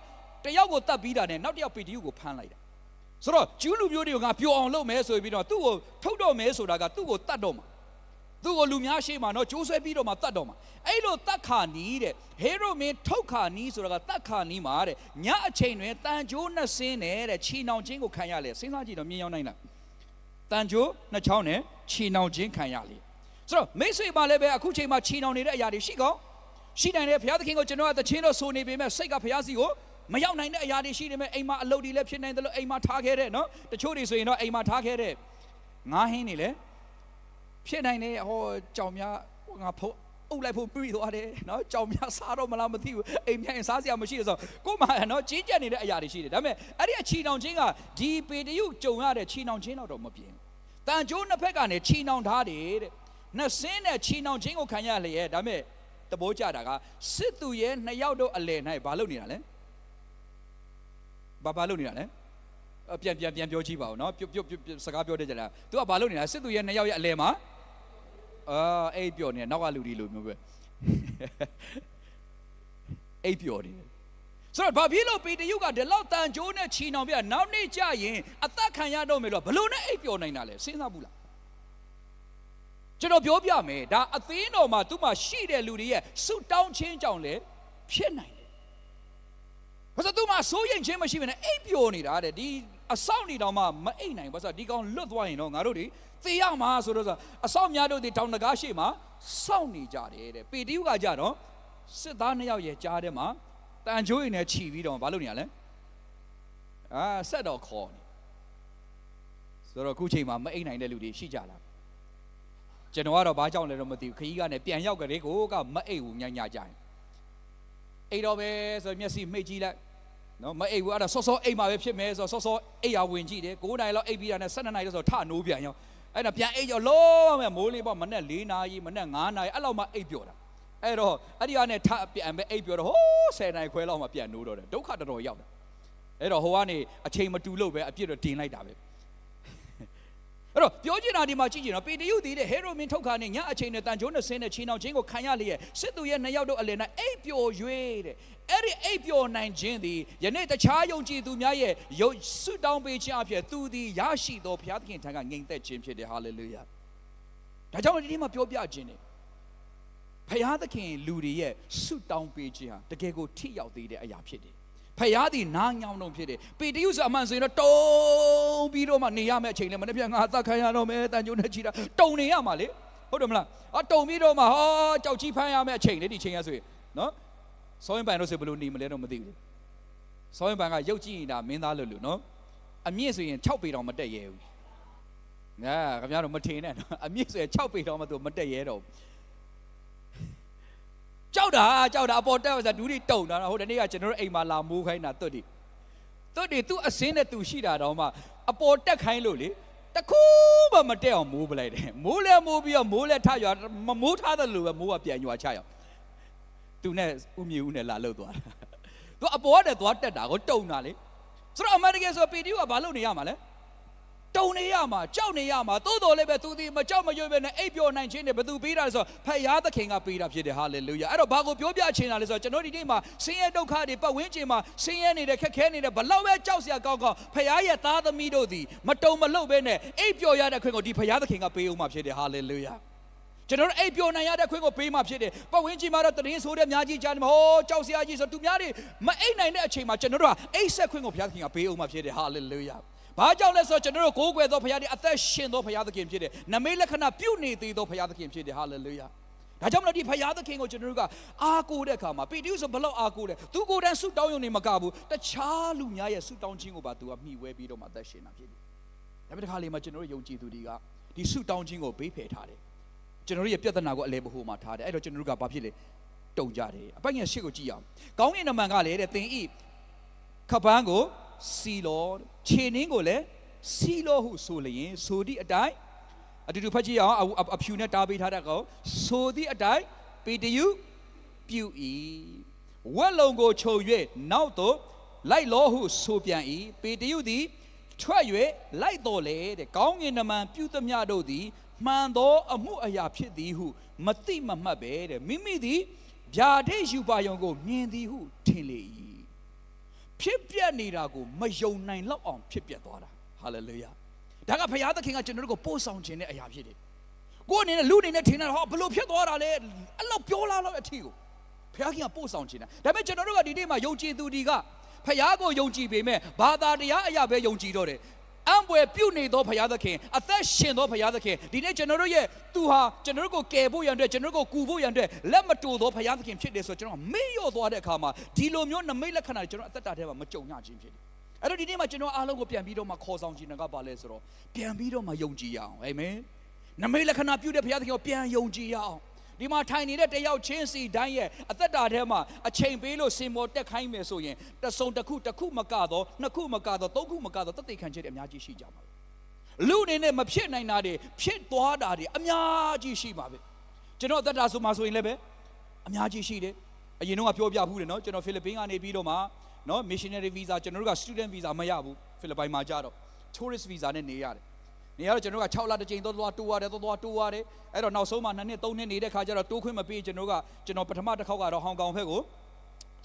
က်ကိုတတ်ပြီးတာနဲ့နောက်တယောက်ပေတရုကိုဖမ်းလိုက်တာဆိုတော့ဂျူးလူမျိုးတွေကငါပျော်အောင်လုပ်မယ်ဆိုပြီးတော့သူ့ကိုထုတ်တော့မယ်ဆိုတာကသူ့ကိုတတ်တော့မှာသူ့ကိုလူများရှိမှတော့ကျိုးဆွဲပြီးတော့မှတတ်တော့မှာအဲ့လိုတတ်ခါနီးတဲ့ဟေရိုမင်းထုတ်ခါနီးဆိုတာကတတ်ခါနီးမှာတဲ့ညအချိန်တွင်တန်ကြိုးနှစ်စင်းနဲ့တဲ့ချီနှောင်ခြင်းကိုခံရလေစဉ်းစားကြည့်တော့မြင်ရောက်နိုင်လားတန်ကြိုးနှစ်ချောင်းနဲ့ချီနှောင်ခြင်းခံရလေဆိုတော့မိတ်ဆွေပါလည်းပဲအခုချိန်မှာချီနှောင်နေတဲ့အရာတွေရှိကောရှိနိုင်တယ်ဘုရားသခင်ကိုကျွန်တော်ကသချင်းတော့ဆိုနေပေမဲ့စိတ်ကဘုရားစီကိုမရောက်နိုင်တဲ့အရာတွေရှိနေမဲ့အိမ်မှာအလုပ်တွေလည်းဖြစ်နိုင်တယ်လို့အိမ်မှာထားခဲ့တဲ့နော်တချို့တွေဆိုရင်တော့အိမ်မှာထားခဲ့တဲ့ငါးဟင်းတွေလည်းဖြစ်နိုင်တယ်ဟောကြောင်များငါဖုတ်အုပ်လိုက်ဖို့ပြီးသွားတယ်နော်ကြောင်များစားတော့မလားမသိဘူးအိမ်များစားစရာမရှိတယ်ဆိုတော့ကို့မှာနော်ကြီးကြပ်နေတဲ့အရာတွေရှိတယ်ဒါပေမဲ့အဲ့ဒီအချီနှောင်ခြင်းကဒီပေတရုကြုံရတဲ့ချီနှောင်ခြင်းတော့မပြင်းတန်ကြိုးနှစ်ဖက်ကနေချီနှောင်ထားတယ်တဲ့နှစ်စင်းနဲ့ချီနှောင်ခြင်းကိုခံရလေရဲ့ဒါပေမဲ့တဘောကြတာကစစ်သူရဲ့နှစ်ယောက်တို့အလယ်၌ဘာလုပ်နေတာလဲဘာလုပ်နေတာလဲပြန်ပြောကြည့်ပါဦးနော်ပြုတ်စကားပြောတတ်ကြလား तू ကဘာလုပ်နေတာစစ်သူရဲ့နှစ်ယောက်ရဲ့အလယ်မှာအိပ်ပျော်နေနောက်ကလူတွေလိုမျိုးပဲအိပ်ပျော်နေဆိုတော့ဘာဖြစ်လို့ပေတရုကဒီလောက်တန်ကြိုးနဲ့ချီနှောင်ပြနောက်နေ့ကျရင်အသက်ခံရတော့မယ်လို့ဘလို့နဲ့အိပ်ပျော်နိုင်တာလဲစဉ်းစားဘူးလားကျွန်တော်ပြောပြမယ်ဒါအသင်းတော်မှာသူ့မှာရှိတဲ့လူတွေရဲ့ဆုတောင်းခြင်းကြောင့်လေဖြစ်နိုင်တယ်ဘာလို့သူ့မှာစိုးရိမ်ခြင်းမရှိဘဲနဲ့အိပ်ပျော်နေတာတဲ့ဒီအဆောင်နေတောင်မှမအိပ်နိုင်ဘာလို့ဒီကောင်လွတ်သွားရင်တော့ငါတို့တွေသေရမှာဆိုတော့အဆောင်များတို့ဒီတောင်တကားရှိမှာစောင့်နေကြတယ်တဲ့ပေတရုကကြတော့စစ်သားနှစ်ယောက်ရဲ့ကြားထဲမှာတန်ကြိုးရင်နဲ့ခြီပြီးတော့ဘာလုပ်နေရလဲဆက်တော့ခေါ်နေဆိုတော့ခုချိန်မှာမအိပ်နိုင်တဲ့လူတွေရှိကြလားကျွန်တော်ကတော့ဘာကြောင့်လဲတော့မသိဘူးခကြီးကနေပြန်ရောက်ကြတဲ့ကိုကမအိပ်ဘူးညကြရင်အိပ်တော့ပဲဆိုမျက်စိမှိတ်ကြည့်လိုက်နော်မအိပ်ဘူးအဲ့ဒါစောအိပ်မှာပဲဖြစ်မယ်ဆိုစောအိပ်ရဝင်ကြည့်တယ်9 နာရီလောက်အိပ်ပြီးတာနဲ့12 နာရီလောက်ဆိုထနိုးပြန်ရောအဲ့ဒါပြန်အိပ်ရောလုံးဝမိုးလေးပေါ့မနေ့4 နာရီမနေ့9 နာရီအဲ့လောက်မှအိပ်ပျော်တာအဲ့တော့အဲ့ဒီကနေထပြန်ပဲအိပ်ပျော်တော့ဟိုး10 နာရီခွဲလောက်မှပြန်နိုးတော့တယ်ဒုက္ခတော်တော်ရောက်တာအဲ့တော့ဟိုကနေအချိန်မတူလို့ပဲအပြစ်တော့တင်လိုက်တာပဲအဲ့တော့ပြောချင်တာဒီမှာကြည့်ကြည့်နော်ပေတရုတည်တဲ့ဟေရိုမင်းထုတ်ခါနဲ့ညအချိန်နဲ့တန်ကြိုးနဲ့ဆင်းတဲ့ချီနှောင်ခြင်းကိုခံရလျက်စစ်သူရဲ့နှစ်ယောက်တို့အလယ်၌အိပ်ပျော်၍တဲ့အဲ့ဒီအိပ်ပျော်နိုင်ခြင်းသည်ယနေ့တခြားယုံကြည်သူများရဲ့ဆုတောင်းပေးခြင်းအဖြစ်သူသည်ရရှိသောဘုရားသခင်ထံကငြိမ်သက်ခြင်းဖြစ်တယ်ဟာလေလုယာဒါကြောင့်ဒီနေ့မှာပြောပြခြင်းနဲ့ဘုရားသခင်လူတွေရဲ့ဆုတောင်းပေးခြင်းဟာတကယ်ကိုထိရောက်သေးတဲ့အရာဖြစ်တယ်ဖယားသည်နားညောင်းတော့ဖြစ်တယ်ပေတရုဆိုအမှန်ဆိုရင်တော့တုံပြီးတော့မှနေရမယ့်အချိန်လည်းမနေ့ပြန်ငါအသက်ခံရတော့မယ်တန်ကြိုးနဲ့ချီတာတုံနေရမှာလေဟုတ်တယ်မလားတုံပြီးတော့မှဟောကြောက်ကြီးဖမ်းရမယ့်အချိန်လေဒီချိန်ရဆိုရင်နော်စောရင်ပန်တို့ဆိုဘယ်လိုနေမလဲတော့မသိဘူးလေစောရင်ပန်ကရုပ်ကြည့်နေတာမင်းသားလို့နော်အမြင့်ဆိုရင်6ပေတောင်မတက်ရဲဘူးခင်ဗျားတို့မထင်နဲ့နော်အမြင့်ဆိုရင်6ပေတောင်မှသူမတက်ရဲတော့ကြောက်တာအပေါ်တက်ဆိုဒူးတွေတုံတာဟိုတနေ့ကကျွန်တော်တို့အိမ်မှာလာမိုးခိုင်းတာတွတ်တွေသူ့အစင်းနဲ့သူရှိတာတော့မှအပေါ်တက်ခိုင်းလို့လေတခုမှမတက်အောင်မိုးပလိုက်တယ်မိုးလဲမိုးပြီးတော့မိုးလဲထရွာမမိုးထားတယ်လို့ပဲမိုးကပြန်ရွာချရောက်သူနဲ့ဦးမြေဦးနဲ့လာလှုပ်သွားတာသူအပေါ်ကနေသွားတက်တာကိုတုံတာလေဆိုတော့အမေရိကန်ဆိုပေတရုကဘာလုပ်နေရမှာလဲတုံနေရမှာကြောက်နေရမှာသို့တော်လည်းပဲသူဒီမကြောက်မရွံ့ပဲနဲ့အိပ်ပျော်နိုင်ခြင်းနဲ့ဘသူပေးတာလဲဆိုတော့ဖယားသခင်ကပေးတာဖြစ်တယ်ဟာလေလုယာအဲ့တော့ဘာကိုပြောပြချင်တာလဲဆိုတော့ကျွန်တော်ဒီနေ့မှာဆင်းရဲဒုက္ခတွေပတ်ဝန်းကျင်မှာဆင်းရဲနေတဲ့ခက်ခဲနေတဲ့ဘလောက်ပဲကြောက်စရာကောင်းဖယားရဲ့သားသမီးတို့သည်မတုံမလှုပ်ပဲနဲ့အိပ်ပျော်ရတဲ့ခွင့်ကိုဒီဖယားသခင်ကပေးဦးမှာဖြစ်တယ်ဟာလေလုယာကျွန်တော်တို့အိပ်ပျော်နိုင်ရတဲ့ခွင့်ကိုပေးမှဖြစ်တယ်ပတ်ဝန်းကျင်မှာတော့တရင်ဆိုတဲ့အများကြီးကြားနေမှာဟောကြောက်စရာကြီးဆိုသူများတွေမအိပ်နိုင်တဲ့အချိန်မှာကျွန်တော်တို့ကအိပ်ဆက်ခွင့်ကိုဘုရားသခင်ကပေးဦးမှာဖြစ်တယ်ဟာလေလုယာဘာကြောင့်လဲဆိုတော့ကျွန်တော်တို့ကိုးကွယ်သောဘုရားဒီအသက်ရှင်သောဘုရားသခင်ဖြစ်တယ်နမိတ်လက္ခဏာပြုနေသေးသောဘုရားသခင်ဖြစ်တယ်ဟာလေလုယာဒါကြောင့်မလို့ဒီဘုရားသခင်ကိုကျွန်တော်တို့ကအားကိုးတဲ့အခါမှာပေတရုဆိုဘလောက်အားကိုးတယ်သူကိုယ်တိုင်ဆုတောင်းရုံနဲ့မကဘူးတခြားလူများရဲ့ဆုတောင်းခြင်းကိုပါသူကမှီဝဲပြီးတော့မှအသက်ရှင်တာဖြစ်တယ်ဒါပေမဲ့ဒီခါလေးမှာကျွန်တော်တို့ယုံကြည်သူတွေကဒီဆုတောင်းခြင်းကိုဘေးဖယ်ထားတယ်ကျွန်တော်တို့ရဲ့ပြဿနာကိုအလဲဘဟုမှာထားတယ်အဲ့တော့ကျွန်တော်တို့ကဘာဖြစ်လဲတုံကြတယ်အပိုင်ငယ်ရှစ်ကိုကြည့်အောင်ကောင်းကင်နမန်ကလည်းတဲ့သင်ဤခပန်းကိုစီလောခြေနှင်းကိုလည်းစီလောဟုဆိုလျင်ဆိုသည့်အတိုင်း အတူတူဖတ်ကြည့်အောင်အဖြူနဲ့တားပေးထားတဲ့ကောင်ဆိုသည့်အတိုင်းပေတရုပြု၏ဝက်လုံးကိုခြုံ၍နောက်သို့လိုက်လောဟုဆိုပြန်၏ပေတရုသည်ထွက်၍လိုက်တော်လေတဲ့ကောင်းကင်နမန်ပြုသမျှတို့သည်မှန်သောအမှုအရာဖြစ်သည်ဟုမသိမမှတ်ပဲတဲ့မိမိသည်ဗျာဒိတ်ယူပါယုံကိုမြင်သည်ဟုထင်လေ၏ဖြစ်ပြနေတာကိုမယုံနိုင်လောက်အောင်ဖြစ်ပြသွားတာဟာလေလုယာဒါကဘုရားသခင်ကကျွန်တော်တို့ကိုပို့ဆောင်ခြင်းတဲ့အရာဖြစ်တယ်ကိုယ်အနေနဲ့လူအနေနဲ့ထင်တာဟောဘလို့ဖြစ်သွားတာလဲအဲ့လောက်ပြောလာတော့အထီကိုဘုရားခင်ကပို့ဆောင်ခြင်းတာဒါပေမဲ့ကျွန်တော်တို့ကဒီနေ့မှာယုံကြည်သူတွေကဘုရားကိုယုံကြည်ပေမဲ့ဘာသာတရားအရာပဲယုံကြည်တော့တယ်အံပွဲပြုတ်နေသောဘုရားသခင်အသက်ရှင်သောဘုရားသခင်ဒီနေ့ကျွန်တော်တို့ရဲ့သူဟာကျွန်တော်တို့ကိုကယ်ဖို့ရန်အတွက်ကျွန်တော်တို့ကိုကူဖို့ရန်အတွက်လက်မတူသောဘုရားသခင်ဖြစ်တယ်ဆိုတော့ကျွန်တော်မေ့လျော့သွားတဲ့အခါမှာဒီလိုမျိုးနမိတ်လက္ခဏာတွေကျွန်တော်အသက်တာထဲမှာမကြုံရခြင်းဖြစ်တယ်အဲ့တော့ဒီနေ့မှာကျွန်တော်အားလုံးကိုပြန်ပြီးတော့မှခေါ်ဆောင်ခြင်းကဘာလဲဆိုတော့ပြန်ပြီးတော့မှယုံကြည်ရအောင်အာမင်နမိတ်လက္ခဏာပြုတဲ့ဘုရားသခင်ကိုပြန်ယုံကြည်ရအောင်ဒီမှာထိုင်နေတဲ့တယောက်ချင်းစီတိုင်းရဲ့အသက်တာထဲမှာအချိန်ပေးလို့စင်မော်တက်ခိုင်းမယ်ဆိုရင်တစုံတစ်ခုမကတော့နှစ်ခုမကတော့သုံးခုမကတော့တသက်ခံချက်တွေအများကြီးရှိကြမှာလူအနေနဲ့မဖြစ်နိုင်တာတွေဖြစ်သွားတာတွေအများကြီးရှိမှာပဲကျွန်တော်အသက်တာဆိုမှဆိုရင်လည်းပဲအများကြီးရှိတယ်အရင်တော့ပြောပြဘူးတယ်နော်ကျွန်တော်ဖိလစ်ပင်းကနေပြီးတော့မှနော် missionary visa ကျွန်တော်တို့က student visa မရဘူးဖိလစ်ပိုင်မှာကြတော့ tourist visa နဲ့နေရတယ်နေရတော့ကျွန်တော်က6လတစ်ကြိမ်တော့တိုးရတယ်အဲ့တော့နောက်ဆုံးမှ2နှစ်3နှစ်နေတဲ့ခါကျတော့တိုးခွင့်မပေးကျွန်တော်ပထမတစ်ခေါက်ကတော့ဟောင်ကောင်ဘက်ကို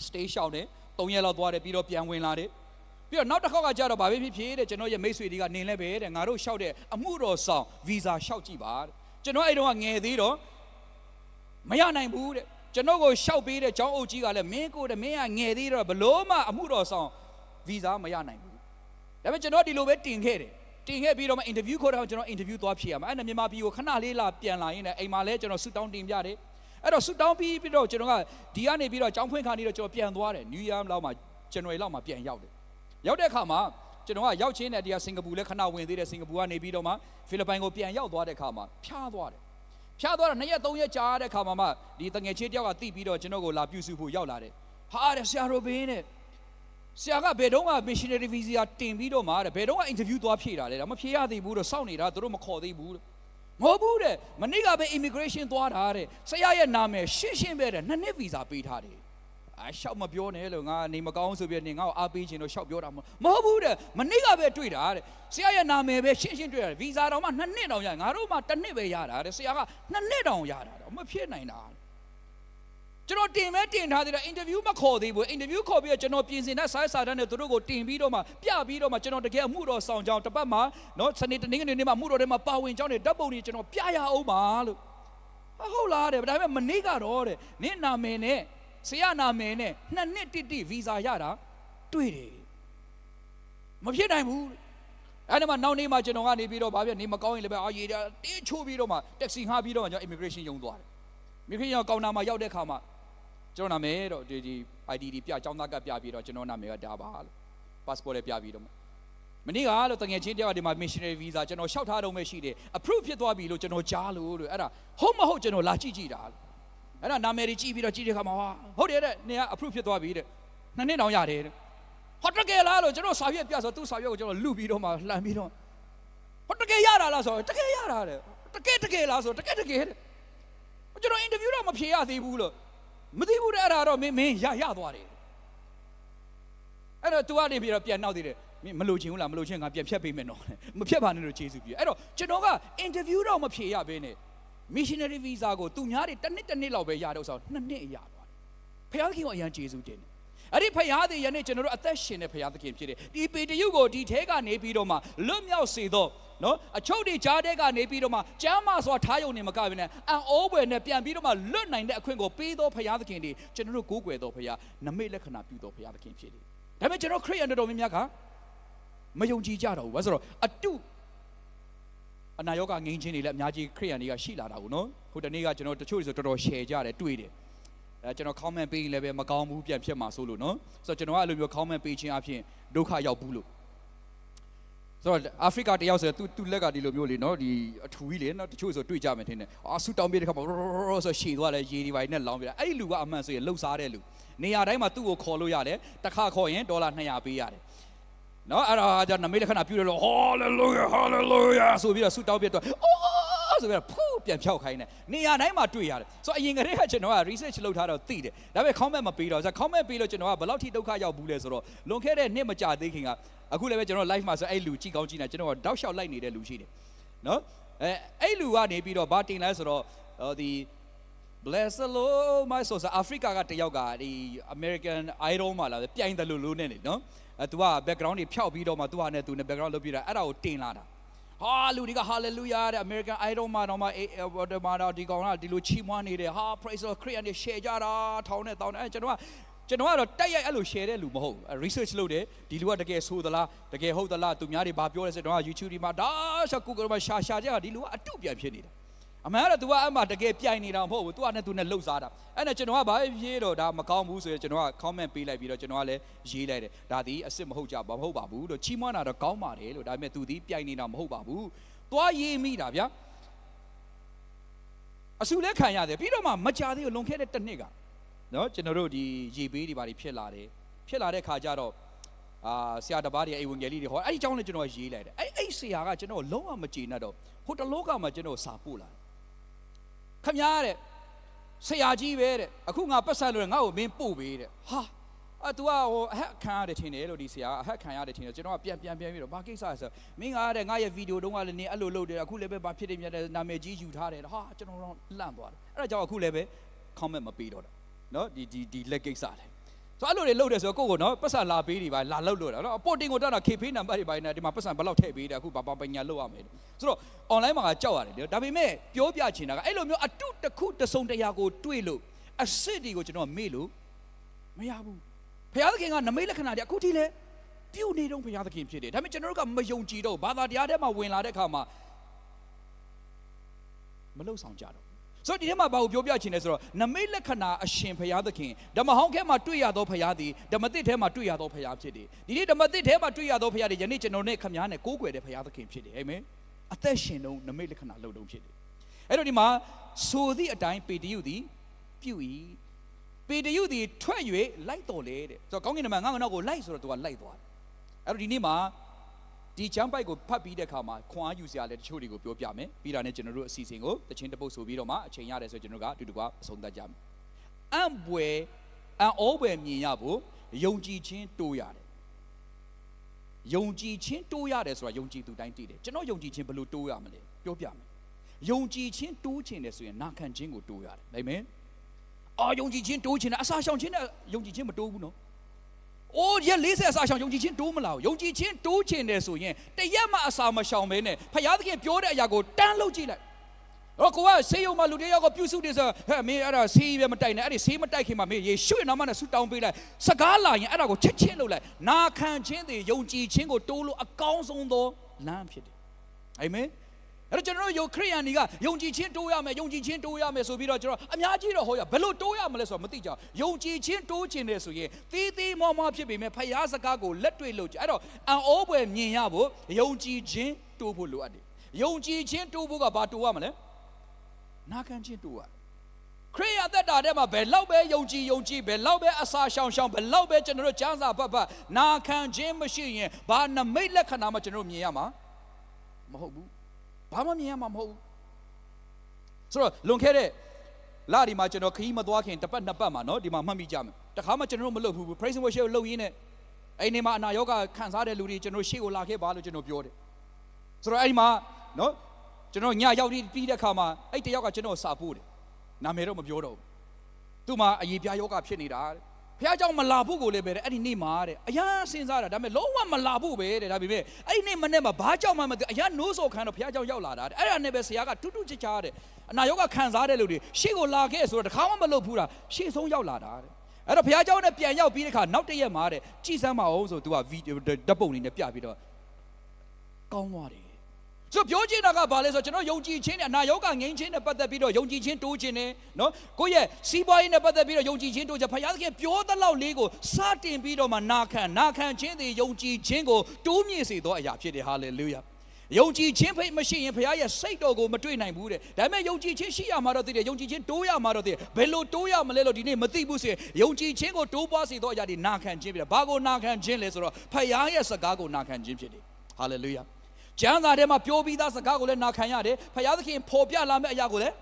stay ရှောင်းတယ်3ရက်လောက်သွားတယ်ပြီးတော့ပြန်ဝင်လာတယ်ပြီးတော့နောက်တစ်ခေါက်ကကျတော့ဗာပဲဖြစ်တဲ့ကျွန်တော်ရဲ့မိတ်ဆွေတွေကနေလဲပဲတဲ့ငါတို့ရှောက်တဲ့အမှုတော်ဆောင် visa ရှောက်ကြည့်ပါတဲ့ကျွန်တော်အဲ့တုန်းကငယ်သေးတော့မရနိုင်ဘူးတဲ့ကျွန်တော်ကိုရှောက်ပေးတဲ့ကျောင်းအုပ်ကြီးကလည်းမင်းကိုတဲ့မင်းကငယ်သေးတော့ဘလို့မှအမှုတော်ဆောင် visa မရနိုင်ဘူးဒါပေမဲ့ကျွန်တော်ဒီလိုပဲတင်ခဲ့တယ်တင်ခဲ့ပြီးတော့မှ interview ခေါ်တော့ကျွန်တော် interview သွားဖြေရမှာအဲ့ဒါမြန်မာပြည်ကိုခဏလေးလာပြန်လာရင်းနဲ့အိမ်မှာလဲကျွန်တော်ဆူတောင်းတင်ပြတယ်အဲ့တော့ဆူတောင်းပြီးတော့ကျွန်တော်ကဒီကနေပြီးတော့ကျောင်းဖွင့်ခါနေတော့ကျွန်တော်ပြန်သွားတယ် New Year လောက်မှာ January လောက်မှာပြန်ရောက်တယ်ရောက်တဲ့အခါမှာကျွန်တော်ကရောက်ချင်းနဲ့ဒီကစင်ကာပူလဲခဏဝင်သေးတယ်စင်ကာပူကနေပြီးတော့မှဖိလစ်ပိုင်ကိုပြန်ရောက်သွားတဲ့အခါမှာဖျားသွားတော့2ရက်3ရက်ကြာတဲ့အခါမှာဒီတငယ်ချင်းတယောက်ကတိပြီးတော့ကျွန်တော်ကိုလာပြုစုဖို့ရောက်လာတယ်ဟာတဲ့ဆရာရိုဘင်းတဲ့ဆရာကဘယ်တော့မှ missionary visa တင်ပြီးတော့မှတဲ့ဘယ်တော့မှ interview သွားဖြေတာလဲဒါမဖြေရသေးဘူးတော့စောင့်နေတာသူတို့မခေါ်သေးဘူးမဟုတ်ဘူးတဲ့မနေ့ကပဲ immigration သွားတာတဲ့ဆရာရဲ့နာမည်ရှင်းပဲတဲ့2နှစ် visa ပေးထားတယ်ရှောက်မပြောနဲ့လို့ငါနေမကောင်းဆိုပြီးနေငါ့ကိုအားပေးခြင်းလို့ရှောက်ပြောတာမဟုတ်ဘူးတဲ့မနေ့ကပဲတွေ့တာတဲ့ဆရာရဲ့နာမည်ပဲရှင်းတွေ့ရတယ် visa တော့မှ2နှစ်တောင်ရငါတို့မှ1နှစ်ပဲရတာတဲ့ဆရာက2နှစ်တောင်ရတာတော့မဖြစ်နိုင်တာကျွန်တော်တင်ထားသေးတယ် interview မခေါ်သေးဘူး interview ခေါ်ပြီးတော့ကျွန်တော်ပြင်ဆင်တဲ့စာတမ်းနဲ့သူတို့ကိုတင်ပြီးတော့မှပြပြီးတော့မှကျွန်တော်တကယ်အမှုတော်ဆောင်ကြောင်းတစ်ပတ်မှာနော်စနေတနင်္ဂနွေနေ့မှာအမှုတော်ထဲမှာပါဝင်ကြောင်းတွေဓာတ်ပုံတွေကျွန်တော်ပြရအောင်ပါလို့ဟုတ်လားတဲ့ဒါပေမဲ့မနေ့ကတော့တဲ့နင့်နာမည်နဲ့ဆရာနာမည်နဲ့2နှစ်တိဗီဇာရတာတွေ့တယ်မဖြစ်နိုင်ဘူးအဲ့ဒါမှနောက်နေ့မှကျွန်တော်ကနေပြီးတော့ဗာပြနေမကောင်းရင်လည်းပဲရေတာတင်းချိုးပြီးတော့မှတက္ကစီငှားပြီးတော့မှကျွန်တော် immigration ရုံသွားတယ် immigration ကောင်တာမှာရောက်တဲ့ခါမှာကျွန်တော်နာမည်တော့ဒီ ID ပြအကြောင်းသားကပြပြီးတော့ကျွန်တော်နာမည်ကဒါပါလို့ passport လည်းပြပြီးတော့မနေ့ကလို့တကယ်ချင်းတယောက်ဒီမှာ missionary visa ကျွန်တော်လျှောက်ထားတော့မှရှိတယ် approve ဖြစ်သွားပြီလို့ကျွန်တော်ကြားလို့အဲ့ဒါဟုတ်မဟုတ်ကျွန်တော်လာကြည့်တာအဲ့ဒါနာမည်ကြီးကြည့်ပြီးတော့ကြည့်တဲ့ခါမှာဟုတ်တယ်တဲ့နေက approve ဖြစ်သွားပြီတဲ့2နှစ်တောင်ရတယ်တဲ့ဟောတကယ်လားလို့ကျွန်တော်စာရွက်ပြဆိုသူ့စာရွက်ကိုကျွန်တော်လူပြီးတော့မှလှန်ပြီးတော့ဟောတကယ်ရတာလားဆိုတကယ်ရတာတဲ့တကယ်လားဆိုတကယ်တဲ့ကျွန်တော် interview တော့မဖြေရသေးဘူးလို့မသိဘူးတဲ့အဲ့ဒါတော့မင်းရသွားတယ်အဲ့တော့ तू ကနေပြီးတော့ပြန်နောက်သေးတယ်မင်းမလို့ချင်းဘူးလားမလို့ချင်းငါပြန်ဖြတ်ပေးမယ်နော်မဖြတ်ပါနဲ့လို့ကျေးဇူးပြုအဲ့တော့ကျွန်တော်က interview တော့မဖြေရဘဲနဲ့ missionary visa ကိုသူများတွေတစ်နှစ်လောက်ပဲရတော့ဆို2နှစ်ရသွားတယ်ဖခင်ကအရန်ကျေးဇူးတင်တယ်အဲ့ဒီဖခင်တွေယနေ့ကျွန်တော်တို့အသက်ရှင်တဲ့ဖခင်သခင်ဖြစ်တယ်ဒီပေတရုကိုဒီထဲကနေပြီးတော့မှလွတ်မြောက်စေတော့နော်အချုပ်တွေကြားတဲ့ကနေပြီးတော့မှကျမ်းမာစွာထားယုံနေမကဘဲနဲ့အံ့ဩဖွယ်နဲ့ပြန်ပြီးတော့မှလွတ်နိုင်တဲ့အခွင့်ကိုပေးသောဖခင်သခင်တွေကျွန်တော်တို့ကိုးကွယ်သောဖခင်နမိတ်လက္ခဏာပြုသောဖခင်သခင်ဖြစ်တယ်ဒါပေမဲ့ကျွန်တော်ခရစ်ယာန်တော်များများကမယုံကြည်ကြတော့ဘူးဘာဆိုတော့အတုအနာရောဂါငိမ့်ခြင်းတွေလည်းအများကြီးခရစ်ယာန်တွေကရှိလာတာကိုနော်ဟိုတနေ့ကကျွန်တော်တချို့ဆိုတော်တော် share ကြတယ်တွေ့တယ်ကျွန်တော် comment ပေးရင်လည်းပဲမကောင်းဘူးပြန်ဖြစ်မှာဆိုလို့နော်ဆိုတော့ကျွန်တော်ကအဲ့လိုမျိုး comment ပေးခြင်းအပြင်ဒုက္ခရောက်ဘူးလို့ဆိုတော့အာဖရိကတယောက်ဆိုသူလက်ကဒီလိုမျိုးလေနော်ဒီအထူကြီးလေနော်တချို့ဆိုတွေ့ကြမယ်ထင်တယ်ဆူတောင်းပြတဲ့ခါမှာဆိုရှည်သွားတယ်ရေဒီပိုင်းနဲ့လောင်းပြတယ်အဲ့ဒီလူကအမှန်ဆိုရင်လှုပ်ရှားတဲ့လူနေရာတိုင်းမှာသူ့ကိုခေါ်လို့ရတယ်တစ်ခါခေါ်ရင်$200ပေးရတယ်နော်အဲ့ဒါကြောင့်နမိတ်လက္ခဏာပြုတယ်လို့ hallelujah hallelujah ဆိုပြီးတော့ဆူတောင်းပြတော့ ဆိုပြီးတော့ဖူးပြန်ဖြောက်ခိုင်းတယ်နေရာတိုင်းမှာတွေ့ရတယ်ဆိုတော့အရင်ကတည်းကကျွန်တော်က research လုပ်ထားတော့သိတယ်ဒါပေမဲ့ comment မပေးတော့ဆို comment ပေးလို့ကျွန်တော်ကဘယ်လောက်ထိဒုက္ခရောက်ဘူးလဲဆိုတော့လွန်ခဲ့တဲ့နှစ်မကြာသေးခင်ကအခုလည်းပဲကျွန်တော် live မှာဆိုအဲ့လူကြည့်ကောင်းကြည့်နေကျွန်တော်ကတောက်လျှောက်လိုက်နေတဲ့လူရှိတယ်နော်အဲ့လူကနေပြီးတော့ဘာတင်လဲဆိုတော့ဒီ bless the Lord my soul အာဖရိကကတယောက်ကဒီ American Idol မှာလာပြိုင်တယ်လို့နဲ့လေနော်သူက background တွေဖျောက်ပြီးတော့မှသူကနဲ့သူနဲ့ background လုပ်ပြီးတာအဲ့ဒါကိုတင်လာတာဟာလူတွေက hallelujah တဲ့ American Idol မှာတော့မှဒီကောင်ကဒီလိုချီးမွမ်းနေတယ်ဟာ praise the Christian တွေ share ကြတာထောင်းနဲ့တောင်းနဲ့ကျွန်တော်ကတော့တိုက်ရိုက်အဲ့လို share တဲ့လူမဟုတ် research လုပ်တယ်ဒီလူကတကယ်ဆိုသလားတကယ်ဟုတ်သလားသူများတွေဘာပြောလဲဆိုတော့ YouTube ဒီမှာဒါဆို Google မှာရှာကြဒီလူကအတုပြန်ဖြစ်နေတာအမှန်ကတော့ तू ကအဲ့မှာတကယ်ပြိုင်နေတာမဟုတ်ဘူး तू ကနဲ့ तू နဲ့လှုပ်ရှားတာအဲ့နဲ့ကျွန်တော်ကဘာဖြစ်တော့ဒါမကောင်းဘူးဆိုရင်ကျွန်တော်က comment ပေးလိုက်ပြီးတော့ကျွန်တော်ကလည်းရေးလိုက်တယ်ဒါဒီအစ်စ်မဟုတ်ကြမဟုတ်ပါဘူးလို့ချီးမွမ်းတာတော့ကောင်းပါတယ်လို့ဒါပေမဲ့ तू ဒီပြိုင်နေတာမဟုတ်ပါဘူးသွားရေးမိတာဗျာအဆူလဲခံရတယ်ပြီးတော့မှမကြသေးဘူးလွန်ခဲ့တဲ့တစ်နှစ်ကနော်ကျွန်တော်တို့ဒီရေပေးတွေဘာတွေဖြစ်လာတဲ့ခါကျတော့ဆရာတပါးတွေအိဝံဂေလိတွေဟောအဲ့ဒီအကြောင်းလည်းကျွန်တော်ရေးလိုက်တယ်အဲ့ဆရာကကျွန်တော်လုံးဝမကြည်နဲ့တော့ဟိုတလောကမှာကျွန်တော်စာပို့လာခမများတဲ့ဆရာကြီးပဲတဲ့အခုငါပတ်ဆက်လို့ငါ့ကိုမင်းပို့ပေးတဲ့ဟာतू ကဟိုအဟက်ခံရတယ်ထင်တယ်လို့ဒီဆရာအဟက်ခံရတယ်ထင်တယ်ကျွန်တော်ကပြန်ပြီးတော့ဘာကိစ္စလဲဆိုမင်းကတဲ့ငါရဲ့ဗီဒီယိုတုန်းကလည်းနေအဲ့လိုလုပ်တယ်အခုလည်းပဲဘာဖြစ်နေမြတ်တဲ့နာမည်ကြီးယူထားတယ်ဟာကျွန်တော်တော့လန့်သွားတယ်အဲ့ဒါကြောင့်အခုလည်းပဲ comment မပေးတော့တာနော်ဒီလက်ကိစ္စတယ်ဆိုအဲ့လိုတွေလုပ်တယ်ဆိုတော့ကိုယ့်ကိုနော်ပတ်စံလာပေးတွေပါလာလုပ်လို့တာနော်ပို့တင်ကိုတက်တာ KP နံပါတ်တွေပါနေဒီမှာပတ်စံဘယ်လောက်ထည့်ပေးတယ်အခုဘာပညာလုပ်ရမယ်ဆိုတော့ online မှာကြောက်ရတယ်ဒါပေမဲ့ပြောပြချင်တာကအဲ့လိုမျိုးအတုတစ်ခုတစုံတရာကိုတွေ့လို့အစစ်တွေကိုကျွန်တော်မေ့လို့မရဘူးဘုရားသခင်ကနမိတ်လက္ခဏာတွေအခုထိလဲပြုတ်နေတော့ဘုရားသခင်ဖြစ်တယ်ဒါပေမဲ့ကျွန်တော်တို့ကမယုံကြည်တော့ဘာသာတရားထဲမှာဝင်လာတဲ့အခါမှာမလုံဆောင်ကြတော့ဆိုတော့ဒီထဲမှာဘာကိုပြောပြချင်လဲဆိုတော့နမိတ်လက္ခဏာအရှင်ဘုရားသခင်ဓမ္မဟောင်းထဲမှာတွေ့ရသောဘုရားသည်ဓမ္မသစ်ထဲမှာတွေ့ရသောဘုရားဖြစ်တယ်ဒီနေ့ဓမ္မသစ်ထဲမှာတွေ့ရသောဘုရားတွေယနေ့ကျွန်တော်နဲ့ခမည်းနဲ့ကိုးကွယ်တဲ့ဘုရားသခင်ဖြစ်တယ်အာမင်အသက်ရှင်လုံးနမိတ်လက္ခဏာလုံတုံးဖြစ်တယ်အဲ့တော့ဒီမှာဆိုသည့်အတိုင်းပေတရုသည်ပြု၏ပေတရုသည်ထွက်၍လိုက်တော်လေတဲ့ဆိုတော့ကောင်းကင်မှာငါ့နောက်ကိုလိုက်ဆိုတော့သူကလိုက်သွားတယ်အဲ့တော့ဒီနေ့မှာဒီကျမ်းပိုက်ကိုဖတ်ပြီးတဲ့အခါမှာခွန်အားယူစရာလည်းတချို့တွေကိုပြောပြမယ်ပြီးတာနဲ့ကျွန်တော်တို့အစီအစဉ်ကိုတခြင်းတစ်ပုတ်ဆိုပြီးတော့မှအချိန်ရတယ်ဆိုကျွန်တော်ကအတူတူကအဆုံးသတ်ကြမယ်အံ့ဘွယ်အံ့ဩဘွယ်မြင်ရဖို့ယုံကြည်ခြင်းတိုးရတယ်ယုံကြည်ခြင်းတိုးရတယ်ဆိုတာယုံကြည်သူတိုင်းသိတယ်ကျွန်တော်ယုံကြည်ခြင်းဘယ်လိုတိုးရမလဲပြောပြမယ်ယုံကြည်ခြင်းတိုးခြင်းတယ်ဆိုရင်နာခံခြင်းကိုတိုးရတယ်အာမင်ယုံကြည်ခြင်းတိုးခြင်းနဲ့အစာရှောင်ခြင်းနဲ့ယုံကြည်ခြင်းမတိုးဘူးနော်အိုးရက်40အစာရှောင်ယုံကြည်ခြင်းတိုးမလားယုံကြည်ခြင်းတိုးခြင်းတယ်ဆိုရင်တရက်မှအစာမရှောင်ဘဲနဲ့ဖခင်သခင်ပြောတဲ့အရာကိုတန်းလုပ်ကြည့်လိုက်တော့ကိုကဆေးရုံမှာလူတယောက်ကပြုစုတယ်ဆိုဟဲ့မင်းအဲ့ဒါဆေးပဲမတိုက်နဲ့အဲ့ဒီဆေးမတိုက်ခင်မှာမင်းယေရှုရဲ့နာမနဲ့ဆုတောင်းပေးလိုက်စကားလာရင်အဲ့ဒါကိုချက်ချင်းလုပ်လိုက်နာခံခြင်းတွေယုံကြည်ခြင်းကိုတိုးလို့အကောင်းဆုံးသောလမ်းဖြစ်တယ်အာမင်အဲ့တော့ကျွန်တော်တို့ခရစ်ယာန်တွေကယုံကြည်ခြင်းတိုးရမယ်ယုံကြည်ခြင်းတိုးရမယ်ဆိုပြီးတော့ကျွန်တော်အများကြီးတော့ဟောရဘယ်လိုတိုးရမလဲဆိုတော့မသိကြယုံကြည်ခြင်းတိုးခြင်းတယ်ဆိုရင်သီးသီးမောမောဖြစ်ပေမဲ့ဖခင်စကားကိုလက်တွေ့လုပ်ကြအဲ့တော့အံ့ဩဖွယ်မြင်ရဖို့ယုံကြည်ခြင်းတိုးဖို့လိုအပ်တယ်ယုံကြည်ခြင်းတိုးဖို့ကဘာတိုးရမလဲနာခံခြင်းတိုးရခရစ်ယာန်သက်တာထဲမှာဘယ်လောက်ပဲယုံကြည်ဘယ်လောက်ပဲအစာရှောင်ဘယ်လောက်ပဲကျွန်တော်တို့ကျမ်းစာဖတ်နာခံခြင်းမရှိရင်ဘာနမိတ်လက္ခဏာမှကျွန်တော်တို့မြင်ရမှာမဟုတ်ဘူးဘာမှမြင်ရမှာမဟုတ်ဘူးဆိုတော့လွန်ခဲ့တဲ့လဒီမှာကျွန်တော်ခရီးမသွားခင်တစ်ပတ်နှစ်ပတ်မှာเนาะဒီမှာမှတ်မိကြမယ်တခါမှကျွန်တော်တို့မလုပ်ဘူး praise and worship ကိုလုပ်ရင်းနဲ့အဲ့ဒီမှာအနာရောဂါခံစားတဲ့လူတွေကျွန်တော်ရှေ့ကိုလာခဲ့ပါလို့ကျွန်တော်ပြောတယ်ဆိုတော့အဲ့ဒီမှာเนาะကျွန်တော်ညရောက်ပြီးတဲ့ခါမှာအဲ့တယောက်ကကျွန်တော်စာပို့တယ်နာမည်တော့မပြောတော့ဘူးသူ့မှာအရေးပြားယောဂဖြစ်နေတာဖះเจ้าမလာဖို့ကိုလည်းပဲအဲ့ဒီနေ့မှာတဲ့အရာစဉ်းစားတာဒါပေမဲ့လုံးဝမလာဖို့ပဲတဲ့ဒါပေမဲ့အဲ့ဒီနေ့မနေ့မှာဘာကြောင့်မှမသိအရာနိုးစော်ခံတော့ဖះเจ้าရောက်လာတာတဲ့အဲ့ဒါနဲ့ပဲဆရာကတူးတူးချစ်ချားတဲ့အနာရောဂါခံစားတဲ့လူတွေရှေ့ကိုလာခဲ့ဆိုတော့တခါမှမလုပ်ဘူးတာရှေ့ဆုံးရောက်လာတာတဲ့အဲ့တော့ဖះเจ้าနဲ့ပြန်ရောက်ပြီးတဲ့ခါနောက်တစ်ရက်မှာတဲ့ကြည်စမ်းမအောင်ဆိုသူကဗီဒီယိုဓာတ်ပုံလေးနဲ့ပြပြီးတော့ကောင်းသွားတယ်ဆိုပြောချင်တာကဘာလဲဆိုတော့ကျွန်တော်ယုံကြည်ခြင်းနဲ့အနာရောဂါငြိမ်းခြင်းနဲ့ပတ်သက်ပြီးတော့ယုံကြည်ခြင်းတိုးခြင်းနဲ့နော်ကိုယ့်ရဲ့စီးပွားရေးနဲ့ပတ်သက်ပြီးတော့ယုံကြည်ခြင်းတိုးခြင်းဘုရားသခင်ပြောသလောက်လေးကိုစတင်ပြီးတော့မှနာခံခြင်းတွေယုံကြည်ခြင်းကိုတိုးမြင့်စေသောအရာဖြစ်တယ်ဟာလေလုယာယုံကြည်ခြင်းမရှိရင်ဘုရားရဲ့စိတ်တော်ကိုမတွေ့နိုင်ဘူးတဲ့ဒါပေမဲ့ယုံကြည်ခြင်းရှိရမှာတော့သိတယ်ယုံကြည်ခြင်းတိုးရမှာတော့သိတယ်ဘယ်လိုတိုးရမလဲလို့ဒီနေ့မသိဘူးဆိုရင်ယုံကြည်ခြင်းကိုတိုးပွားစေသောအရာတွေနာခံခြင်းဖြစ်တယ်ဘာကိုနာခံခြင်းလဲဆိုတော့ဘုရားရဲ့စကားကိုနာခံခြင်းဖြစ်တယ်ဟာလေလုယာ ကျမ်းစာထဲမှာပြောပြီးသားစကားကိုလည်းနာခံရတယ်ဖခင်သခင်ပေါ်ပြလာမယ့်အရာကိုလည်း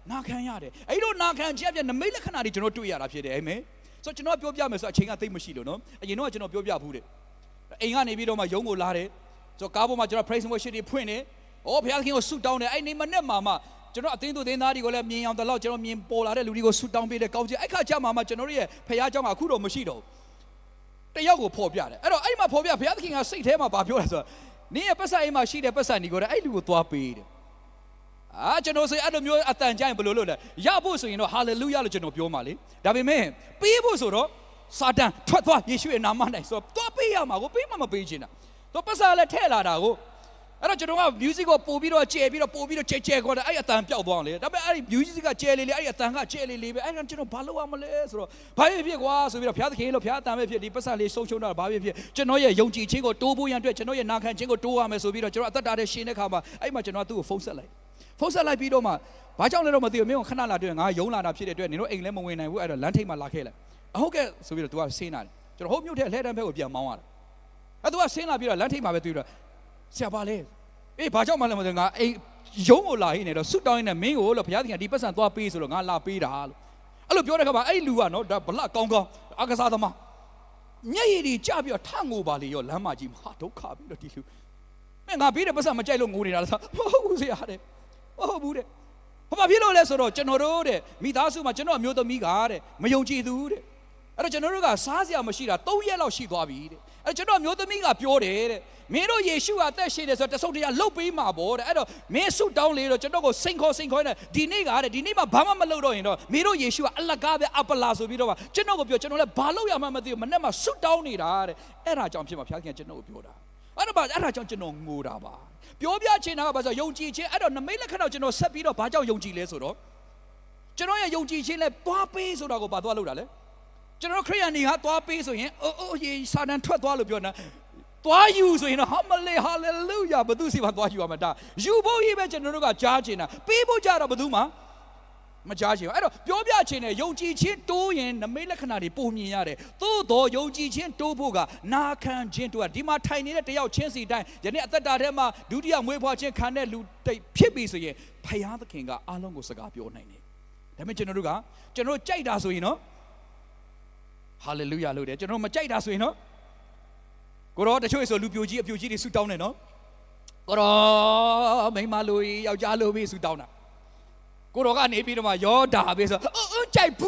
နာခံရတယ်အဲ့လိုနာခံခြင်းအပြင်နမိတ်လက္ခဏာတွေကျွန်တော်တွေ့ရတာဖြစ်တယ်အာမင်ဆိုတော့ကျွန်တော်ပြောပြမယ်ဆိုအချိန်ကသိပ်မရှိလို့နော်အရင်တော့ကျွန်တော်ပြောပြဘူးတဲ့အိမ်ကနေပြီးတော့မှရုံးကိုလာတယ်ဆိုတော့ကားပေါ်မှာကျွန်တော် praise worship တွေဖွင့်တယ်ဩဖခင်ကိုဆုတောင်းတယ်အဲ့နေမနဲ့မှာကျွန်တော်အသင်းသူအသင်းသားတွေကိုလည်းမြင်အောင်တလောက်ကျွန်တော်မြင်ပေါ်လာတဲ့လူတွေကိုဆုတောင်းပေးတယ်ကောင်းချီးအဲ့ခါကျမှကျွန်တော်တို့ရဲ့ဖခင်เจ้าကအခုတော့မရှိတော့တယောက်ကိုဖော်ပြတယ်အဲ့တော့အဲ့မှာဖော်ပြဖခင်သခင်ကစိတ်ထဲမှာဗာပြောတယ်ဆိုတော့နင်းရဲ့ပတ်စံအိမ်မှာရှိတဲ့ပတ်စံဒီကိုလည်းအဲ့လူကိုသွားပေးတယ်ကျွန်တော်ဆိုအဲ့လိုမျိုးအတန်ကြိုင်ဘယ်လိုလုပ်လဲရဖို့ဆိုရင်တော့ဟာလေလုယာလို့ကျွန်တော်ပြောမှာလေဒါပေမဲ့ပေးဖို့ဆိုတော့စာတန်ထွက်သွားယေရှုရဲ့နာမ၌ဆိုတော့သွားပေးရမှာကိုပေးမှမပေးချင်တာတော့ပတ်စံလည်းထည့်လာတာကိုအဲ့တော့ကျွန်တော်က music ကိုပို့ပြီးတော့ကျဲပြီးတော့ပို့ပြီးတော့ကျဲကျဲခေါ်တယ်အဲ့အတန်ပျောက်သွားအောင်လေဒါပေမဲ့အဲ့ဒီ music ကကျဲလေလေအဲ့ဒီအတန်ကကျဲလေလေပဲအဲ့ဒါကျွန်တော်ဘာလုပ်ရမလဲဆိုတော့ဘာဖြစ်ကွာဆိုပြီးတော့ဘုရားသခင်လို့ဘုရားအတန်ပဲဖြစ်ဒီပတ်စံလေးဆုံးရှုံးတာဘာဖြစ်ကျွန်တော်ရဲ့ယုံကြည်ခြင်းကိုတိုးဖို့ရန်အတွက်ကျွန်တော်ရဲ့နာခံခြင်းကိုတိုးရမယ်ဆိုပြီးတော့ကျွန်တော်အသက်တာတဲ့ရှင်တဲ့ခါမှာအဲ့မှာကျွန်တော်သူ့ကိုဖုန်းဆက်လိုက်ပြီးတော့မှဘာကြောင့်လဲတော့မသိဘူးမင်းကခဏလာတွေ့ငါယုံလာတာဖြစ်တဲ့အတွက်နင်တို့အိမ်လည်းမဝင်နိုင်ဘူးအဲ့တော့လမ်းထိပ်မှာလာခဲ့လိုက်ဟုတ်ကဲ့ဆိုပြီးတော့ तू ကဆင်းလာတယ်ကျွန်တော်ဟုတ်မြို့ထဲလှဲတန်းဘက်ကိုပြန်မောင်းရတယ်အဲ့ तू ကဆင်းလာပြီးတော့လမ်းထိပ်မှာပဲတွေ့တော့ဆရာပါလေအေးဘာကြောင့်မှလည်းမသိငါအိမ်ယုံကိုလာဟိနေတော့ဆွတ်တောင်းနေမင်းကိုလို့ဘုရားသခင်ဒီပတ်စံသွားပေးဆိုလို့ငါလာပေးတာလို့အဲ့လိုပြောတဲ့ခါမှာအဲ့လူကနော်ဒါဘလကောင်းအကစားသမားမျက်ရည်တွေကျပြီးတော့ထငိုပါလေရောလမ်းမကြီးမှာဒုက္ခပြီးတော့ဒီလူမင်းငါပေးတဲ့ပတ်စံမကြိုက်လို့ငိုနေတာလားမဟုတ်ဘူးဆရာတဲ့ဟုတ်ဘူးတဲ့ဘာဖြစ်လို့လဲဆိုတော့ကျွန်တော်တို့တဲ့မိသားစုမှာကျွန်တော်အမျိုးသမီးကတဲ့မယုံကြည်သူတဲ့အဲ့တော့ကျွန်တော်တို့ကစားစရာမရှိတာ3ရက်လောက်ရှိသွားပြီတဲ့အဲ့ကျွန်တော်အမျိုးသမီးကပြောတယ်တဲ့မင်းတို့ယေရှုကအသက်ရှင်တယ်ဆိုတော့တဆုပ်တရလှုပ်ပေးမှာပေါ့တဲ့အဲ့တော့မင်းဆုတောင်းလေတော့ကျွန်တော်ကိုစိန်ခေါ်နေဒီနေ့ကတဲ့ဒီနေ့မှာဘာမှမလုပ်တော့ရင်တော့မင်းတို့ယေရှုကအလကားပဲအပလာဆိုပြီးတော့ကျွန်တော်ကိုပြောကျွန်တော်လည်းဘာလုပ်ရမှမသိဘူးမနေ့မှဆုတောင်းနေတာတဲ့အဲ့ဒါကြောင့်ဖြစ်မှာဖခင်ကျွန်တော်ကိုပြောတာအဲ့ဒါကြောင့်ကျွန်တော်ငိုတာပါပြောပြချင်တာကဘာဆိုယုံကြည်ခြင်းအဲ့တော့နမိတ်လက္ခဏာကျွန်တော်ဆက်ပြီးတော့ဘာကြောင့်ယုံကြည်လဲဆိုတော့ကျွန်တော်ရဲ့ယုံကြည်ခြင်းလဲသွားပေးဆိုတာကိုဘာသွားလုပ်တာလဲကျွန်တော်ခရိယန်တွေကသွားပေးဆိုရင်ယေစာတန်ထွက်သွားလို့ပြောနေတာသွားယူဆိုရင်တော့ဟာလေလုယာဘသူစီမှာသွားယူရမှာဒါယူဖို့ကြီးပဲကျွန်တော်တို့ကကြားချင်တာပေးဖို့ကြတော့ဘသူမှမကြားချင်ဘူးအဲ့တော့ပြောပြချင်တယ်ယုံကြည်ခြင်းတိုးရင်နမိတ်လက္ခဏာတွေပုံမြင်ရတယ်သို့တော်ယုံကြည်ခြင်းတိုးဖို့ကနာခံခြင်းတို့ကဒီမှာထိုင်နေတဲ့တယောက်ချင်းစီတိုင်းယနေ့အသက်တာထဲမှာဒုတိယမွေးဖွားခြင်းခံတဲ့လူဖြစ်ပြီဆိုရင်ဖခင်သခင်ကအားလုံးကိုစကားပြောနိုင်တယ်ဒါပေမဲ့ကျွန်တော်တို့ကြိုက်တာဆိုရင်နော်ဟာလေလုယာလို့တယ်ကျွန်တော်မကြိုက်တာဆိုရင်နော်ကိုရောတချို့ဆိုလူပြိုကြီးအပြိုကြီးတွေဆူတောင်းနေနော်ကိုရောမိန်းမလူယောက်ျားလူပြီးဆူတောင်းတာကိုရောကနေပြီးတော့မှရောဒါပဲဆိုကြိုက်ဘူ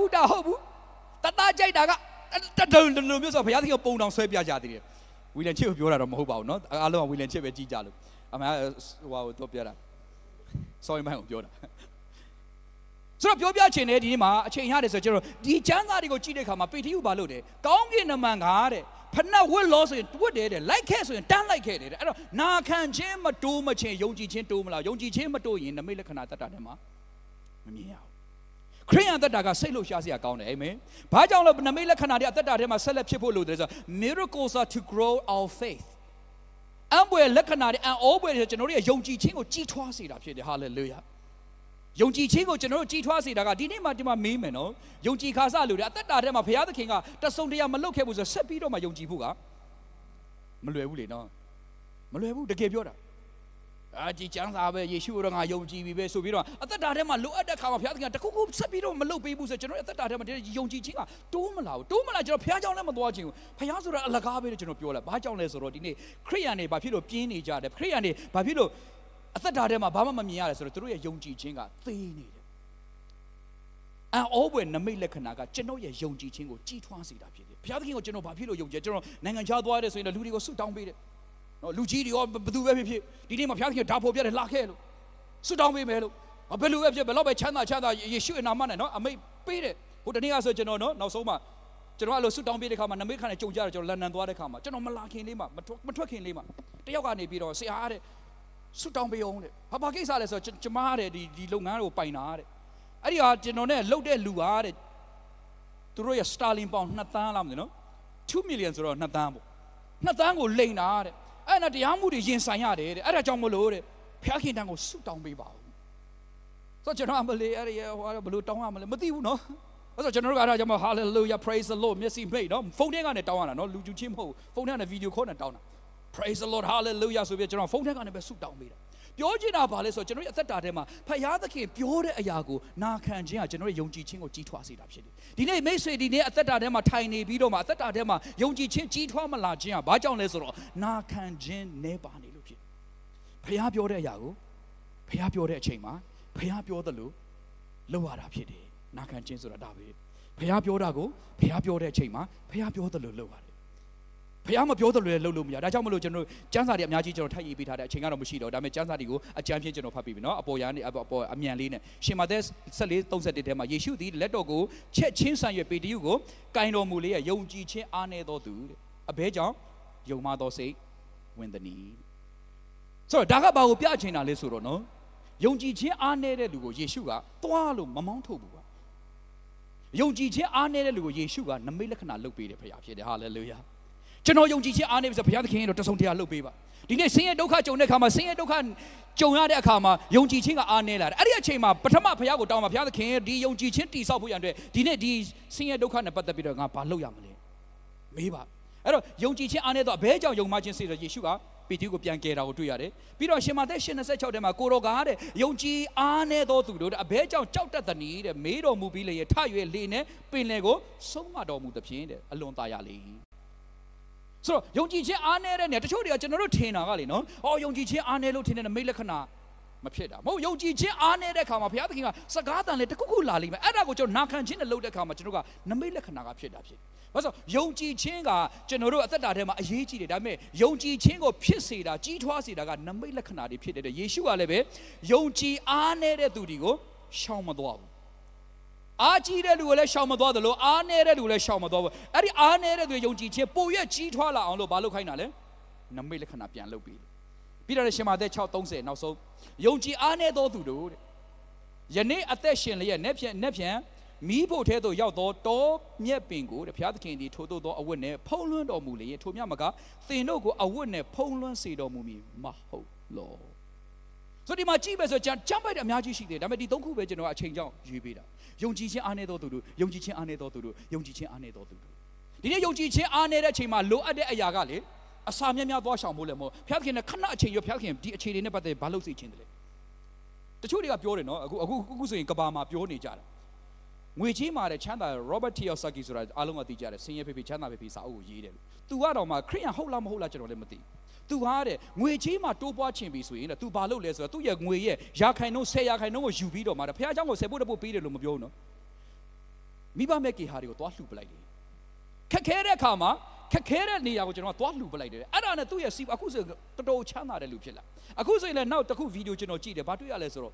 းဒါဟုတ်ဘူးတကြိုက်တာကတလူမျိုးဆိုဘုရားသခင်ပုံတောင်ဆွဲပြကြသေးတယ်ဝီလန်ချစ်ကိုပြောတာတော့မဟုတ်ပါဘူးနော်အားလုံးကဝီလန်ချစ်ပဲကြည်ကြလို့အမေဟိုတော့ပြောတာ sorry မိုင်းကိုပြောတာဆိုတော့ပြောပြချင်တယ်ဒီနေ့မှာအချိန်ရတယ်ဆိုကျွန်တော်ဒီချမ်းသာတွေကိုကြည့်တဲ့အခါမှာပေတရုဘာလုပ်တယ်ကောင်းကင်နမန်ကတဲ့ဖနက်ဝတ်လို့ဆိုရင်ဝတ်တယ်တဲ့လိုက်ခဲ့ဆိုရင်တန်းလိုက်ခဲ့တယ်တဲ့အဲ့တော့နာခံခြင်းမတိုးမချင်းယုံကြည်ခြင်းတိုးမလားယုံကြည်ခြင်းမတိုးရင်နမိတ်လက္ခဏာတတ်တာတဲ့မှာမမြင်ရဘူးခရိယန်တတ်တာကစိတ်လှုပ်ရှားစရာကောင်းတယ်အာမင်ဘာကြောင့်လဲနမိတ်လက္ခဏာတွေအသက်တာထဲမှာဆက်လက်ဖြစ်ဖို့လိုတယ်ဆိုတော့ miracles are to grow our faith အံပွဲလက္ခဏာတွေအံဩပွဲတွေကျွန်တော်တို့ရဲ့ယုံကြည်ခြင်းကိုကြီးထွားစေတာဖြစ်တယ် hallelujahယုံကြည်ခြင်းကိုကျွန်တော်တို့ကြီးထွားစေတာကဒီနေ့မှဒီမှာမေးမယ်နော်ယုံကြည်ခါစလို့တဲ့အသက်တာထဲမှာဘုရားသခင်ကတဆုံတရာမလုပ်ခဲ့ဘူးဆိုဆက်ပြီးတော့မှယုံကြည်ဖို့ကမလွယ်ဘူးလေနော်မလွယ်ဘူးတကယ်ပြောတာဒီကျမ်းစာပဲယေရှုတော်ငါယုံကြည်ပြီပဲဆိုပြီးတော့အသက်တာထဲမှာလိုအပ်တဲ့ခါမှာဘုရားသခင်ကတခုခုဆက်ပြီးတော့မလုပ်ပေးဘူးဆိုကျွန်တော်အသက်တာထဲမှာယုံကြည်ခြင်းကတိုးမလာကျွန်တော်ဘုရားကြောင့်လည်းမသွားခြင်းဘူးဘုရားဆိုတာအလကားပဲလို့ကျွန်တော်ပြောလိုက်ဘာကြောင့်လဲဆိုတော့ဒီနေ့ခရိယန်တွေဘာဖြစ်လို့ပြင်းနေကြတယ်ခရိယန်တွေဘာဖြစ်လို့အသက်တာထဲမှာဘာမှမမြင်ရတယ်ဆိုတော့တို့ရဲ့ယုံကြည်ခြင်းကသေနေတယ်။အောဘွယ်နမိတ်လက္ခဏာကကျွန်တော်ရဲ့ယုံကြည်ခြင်းကိုကြီးထွားစေတာဖြစ်တယ်။ဘုရားသခင်ကိုကျွန်တော်ဘာဖြစ်လို့ယုံကြည်ကျွန်တော်နိုင်ငံခြားသွားတယ်ဆိုရင်လူတွေကိုဆုတောင်းပေးတယ်။နော်လူကြီးတွေရောဘယ်သူပဲဖြစ်ဒီနေ့မှာဘုရားသခင်ဓာဖို့ပြတယ်လာခဲ့လို့ဆုတောင်းပေးမယ်လို့ဘယ်လိုပဲဖြစ်ဘယ်တော့ပဲချမ်းသာယေရှုရဲ့နာမနဲ့နော်အမိတ်ပေးတယ်။ဟိုတနေ့ကဆိုကျွန်တော်နော်နောက်ဆုံးမှကျွန်တော်အဲ့လိုဆုတောင်းပေးတဲ့ခါမှာနမိတ်ခါနဲ့ကြုံကြတယ်ကျွန်တော်လန်ဒန်သွားတဲ့ခါမှာကျွန်တော်မလာခင်လေးမှာမထွက်ခင်လေးမှာတယောက်ကနေပြီးတော့ဆရာတဲ့ဆုတောင်းပေးအောင်တဲ့ဘာကိစ္စလဲဆိုတော့ကျမတဲ့ဒီလုပ်ငန်းကိုပိုင်တာတဲ့အဲ့ဒီဟာကျွန်တော်နဲ့လှုပ်တဲ့လူဟာတဲ့သူတို့ရဲ့စတာလင်ပေါင်2သန်းလားမသိနော်2 million ဆိုတော့2သန်းပေါ့2သန်းကိုလိန်တာတဲ့အဲ့ဒါတရားမှုတွေရင်ဆိုင်ရတယ်တဲ့အဲ့ဒါကြောင့်မလို့တဲ့ဖခင်တန်ကိုဆုတောင်းပေးပါဦးဆိုတော့ကျွန်တော်အမလေးအဲ့ဒီဟိုဘယ်လိုတောင်းရမလဲမသိဘူးနော် ဆိုတော့ကျွန်တော်တို့ကအားကြောင့် hallelujah praise the Lord မျက်စိမိတ်နော်ဖုန်းထဲကနေတောင်းရတာနော်လူကျူချင်းမဟုတ်ဖုန်းထဲကနေဗီဒီယိုခေါ်နေတောင်းတာ praise the Lord hallelujah ဆိုပြီးကျွန်တော်ဖုန်းထဲကနေပဲဆုတောင်းပေးတာပြောချင်တာပါလဲဆိုတော့ကျွန်တော်ရဲ့အသက်တာထဲမှာဖခင်သခင်ပြောတဲ့အရာကိုနာခံခြင်းကကျွန်တော်ရဲ့ယုံကြည်ခြင်းကိုကြီးထွားစေတာဖြစ်တယ်ဒီနေ့မိတ်ဆွေဒီနေ့အသက်တာထဲမှာထိုင်နေပြီးတော့မှအသက်တာထဲမှာယုံကြည်ခြင်းကြီးထွားမလာခြင်းကဘာကြောင့်လဲဆိုတော့နာခံခြင်းနဲပါနေလို့ဖြစ်ဖခင်ပြောတဲ့အရာကိုဖခင်ပြောတဲ့အချိန်မှာဖခင်ပြောသလိုလုပ်ရတာဖြစ်တယ်နာခံခြင်းဆိုတာဒါပဲဖခင်ပြောတာကိုဖခင်ပြောတဲ့အချိန်မှာဖခင်ပြောသလိုလုပ်ရတယ်ဖះမပြောသလိုလည်းလုပ်လို့မရဒါကြောင့်မလို့ကျွန်တော်ကျမ်းစာတွေအများကြီးကျွန်တော်ထပ်ရေးပေးထားတဲ့အချိန်ကတော့မရှိတော့ဒါပေမဲ့ကျမ်းစာတွေကိုအကြမ်းဖြင့်ကျွန်တော်ဖတ်ပြီးပြီနော်အပေါ်ရာနေအပေါ်အမြန်လေးနဲ့ရှင်မာသဲ14:31ထဲမှာယေရှုသည်လက်တော်ကိုချက်ချင်းဆန်ရွက်ပေတရုကိုကင်တော်မူလေယုံကြည်ခြင်းအားနည်းသောသူတဲ့အဘဲကြောင့်ယုံမသောစိတ်ဝင်သည်နီဆိုတော့ဒါကဘာကိုပြချင်တာလဲဆိုတော့နော်ယုံကြည်ခြင်းအားနည်းတဲ့လူကိုယေရှုကသွားလို့မမောင်းထုတ်ဘူးကွာယုံကြည်ခြင်းအားနည်းတဲ့လူကိုယေရှုကနမိတ်လက္ခဏာလုပ်ပေးတယ်ဖះဖြစ်တယ်ဟာလေလုယာကျွန်တော်ယုံကြည်ခြင်းအားနေပြီဆိုဘုရားသခင်ရဲ့တဆုံတရားလုပ်ပေးပါဒီနေ့ဆင်းရဲဒုက္ခကြုံတဲ့အခါမှာဆင်းရဲဒုက္ခကြုံရတဲ့အခါမှာယုံကြည်ခြင်းကအားနေလာတယ်အဲ့ဒီအချိန်မှာပထမဘုရားကိုတောင်းပါဘုရားသခင်ရဲ့ဒီယုံကြည်ခြင်းတည်ဆောက်ဖို့ရန်အတွက်ဒီနေ့ဒီဆင်းရဲဒုက္ခနဲ့ပတ်သက်ပြီးတော့ငါဘာလုပ်ရမလဲမေးပါအဲ့တော့ယုံကြည်ခြင်းအားနေတော့ဘဲကြောင့်ယုံမှခြင်းစေတော့ယေရှုကပေတရုကိုပြန်ကယ်တာကိုတွေ့ရတယ်ပြီးတော့ရှင်မာသဲ8:26ထဲမှာကိုတော်ကားတဲ့ယုံကြည်အားနေသောသူတို့အဘဲကြောင့်ကြောက်တတ်သည်နီးတဲ့မေးတော်မူပြီးလေထရွေလေနဲ့ပင်လေကိုဆုံးမတော်မူသဖြင့်တဲ့အလွန်သာရလေဆိုတော့ယုံကြည်ခြင်းအားနည်းတဲ့နေတချို့တွေကကျွန်တော်တို့ထင်တာကလေနော်။အော်ယုံကြည်ခြင်းအားနည်းလို့ထင်တဲ့နမိတ်လက္ခဏာမဖြစ်တာ။မဟုတ်ယုံကြည်ခြင်းအားနည်းတဲ့အခါမှာဘုရားသခင်ကစကားတန်လေးတစ်ခုခုလာလိမ့်မယ်။အဲ့ဒါကိုကျွန်တော်နာခံခြင်းနဲ့လုပ်တဲ့အခါမှာကျွန်တော်ကနမိတ်လက္ခဏာကဖြစ်တာဖြစ်။ဘာလို့ယုံကြည်ခြင်းကကျွန်တော်တို့အသက်တာထဲမှာအရေးကြီးတယ်။ဒါပေမဲ့ယုံကြည်ခြင်းကိုဖြစ်စေတာကြီးထွားစေတာကနမိတ်လက္ခဏာတွေဖြစ်တယ်။ယေရှုကလည်းပဲယုံကြည်အားနည်းတဲ့သူတွေကိုရှောင်မသွားဘူး။အားကြီးတဲ့လူကိုလည်းရှောင်မသွားသလိုအားနည်းတဲ့လူကိုလည်းရှောင်မသွားဘူးအဲ့ဒီအားနည်းတဲ့သူယုံကြည်ခြင်းပိုရက်ကြီးထွားလာအောင်လို့ဘာလုပ်ခိုင်းတာလဲနမိတ်လက္ခဏာပြန်လုပ်ပြီးပြီးတော့ရှင်မာသဲ6:30နောက်ဆုံးယုံကြည်အားနည်းသောသူတို့တဲ့ယနေ့အသက်ရှင်လျက်နက်ဖြန်မီးဖို့ထဲသို့ရောက်သောတောမြက်ပင်ကိုတဲ့ဘုရားသခင်သည်ထိုသို့သောအဝတ်နဲ့ဖုံးလွှမ်းတော်မူလျက်ထိုမြတ်မကသင်တို့ကိုအဝတ်နဲ့ဖုံးလွှမ်းစေတော်မူမည်မဟုတ်လောဆိုဒီမှာကြည့်ပဲဆိုကြမ်းပိုက်တဲ့အများကြီးရှိတယ်ဒါပေမဲ့ဒီသုံးခုပဲကျွန်တော်အချိန်ကြောင်းရွေးပေးတာယုံကြည်ခြင်းအားနည်းသောသူတို့ယုံကြည်ခြင်းအားနည်းသောသူတို့ယုံကြည်ခြင်းအားနည်းသောသူတို့ဒီနေ့ယုံကြည်ခြင်းအားနည်းတဲ့အချိန်မှာလိုအပ်တဲ့အရာကလေအစာများသွားရှောင်ဖို့လည်းမဟုတ်ဘုရားသခင်နဲ့ခဏအချိန်ရဘုရားသခင်ဒီအခြေအနေနဲ့ပတ်သက်ဘာလို့စိတ်ချင်းတယ်လဲတချို့တွေကပြောတယ်နော်အခုဆိုရင်ကဘာမှာပြောနေကြတာငွေကြီးမှာတဲ့ချမ်းသာ Robert Kiyosaki ဆိုတာအားလုံးကသိကြတယ်ဆင်းရဲဖေဖေချမ်းသာဖေဖေစာအုပ်ကိုရေးတယ်လို့သူကတော့မှခရိယန်ဟုတ်လားမဟုတ်လားကျွန်တော်လည်းမသိသူဟာတဲ့ငွေကြီးမှာတိုးပွားချင်ပြီဆိုရင်သူဘာလုပ်လဲဆိုတော့သူ့ရဲ့ငွေရဲ့ရာခိုင်နှုန်း10%ကိုယူပြီးတော့မှတဲ့ဘုရားเจ้าကို10ဖို့တဖို့ပေးတယ်လို့မပြောဘူးနော်မိဘမဲ့ကေဟာတွေကိုသွားလှူပလိုက်တယ်ခက်ခဲတဲ့အခါမှာခက်ခဲတဲ့နေရာကိုကျွန်တော်ကသွားလှူပလိုက်တယ်အဲ့ဒါနဲ့သူ့ရဲ့စီအခုဆိုတော်တော်ချမ်းသာတဲ့လူဖြစ်လာအခုဆိုရင်လည်းနောက်တစ်ခုဗီဒီယိုကျွန်တော်ကြည့်တယ်ဘာတွေ့ရလဲဆိုတော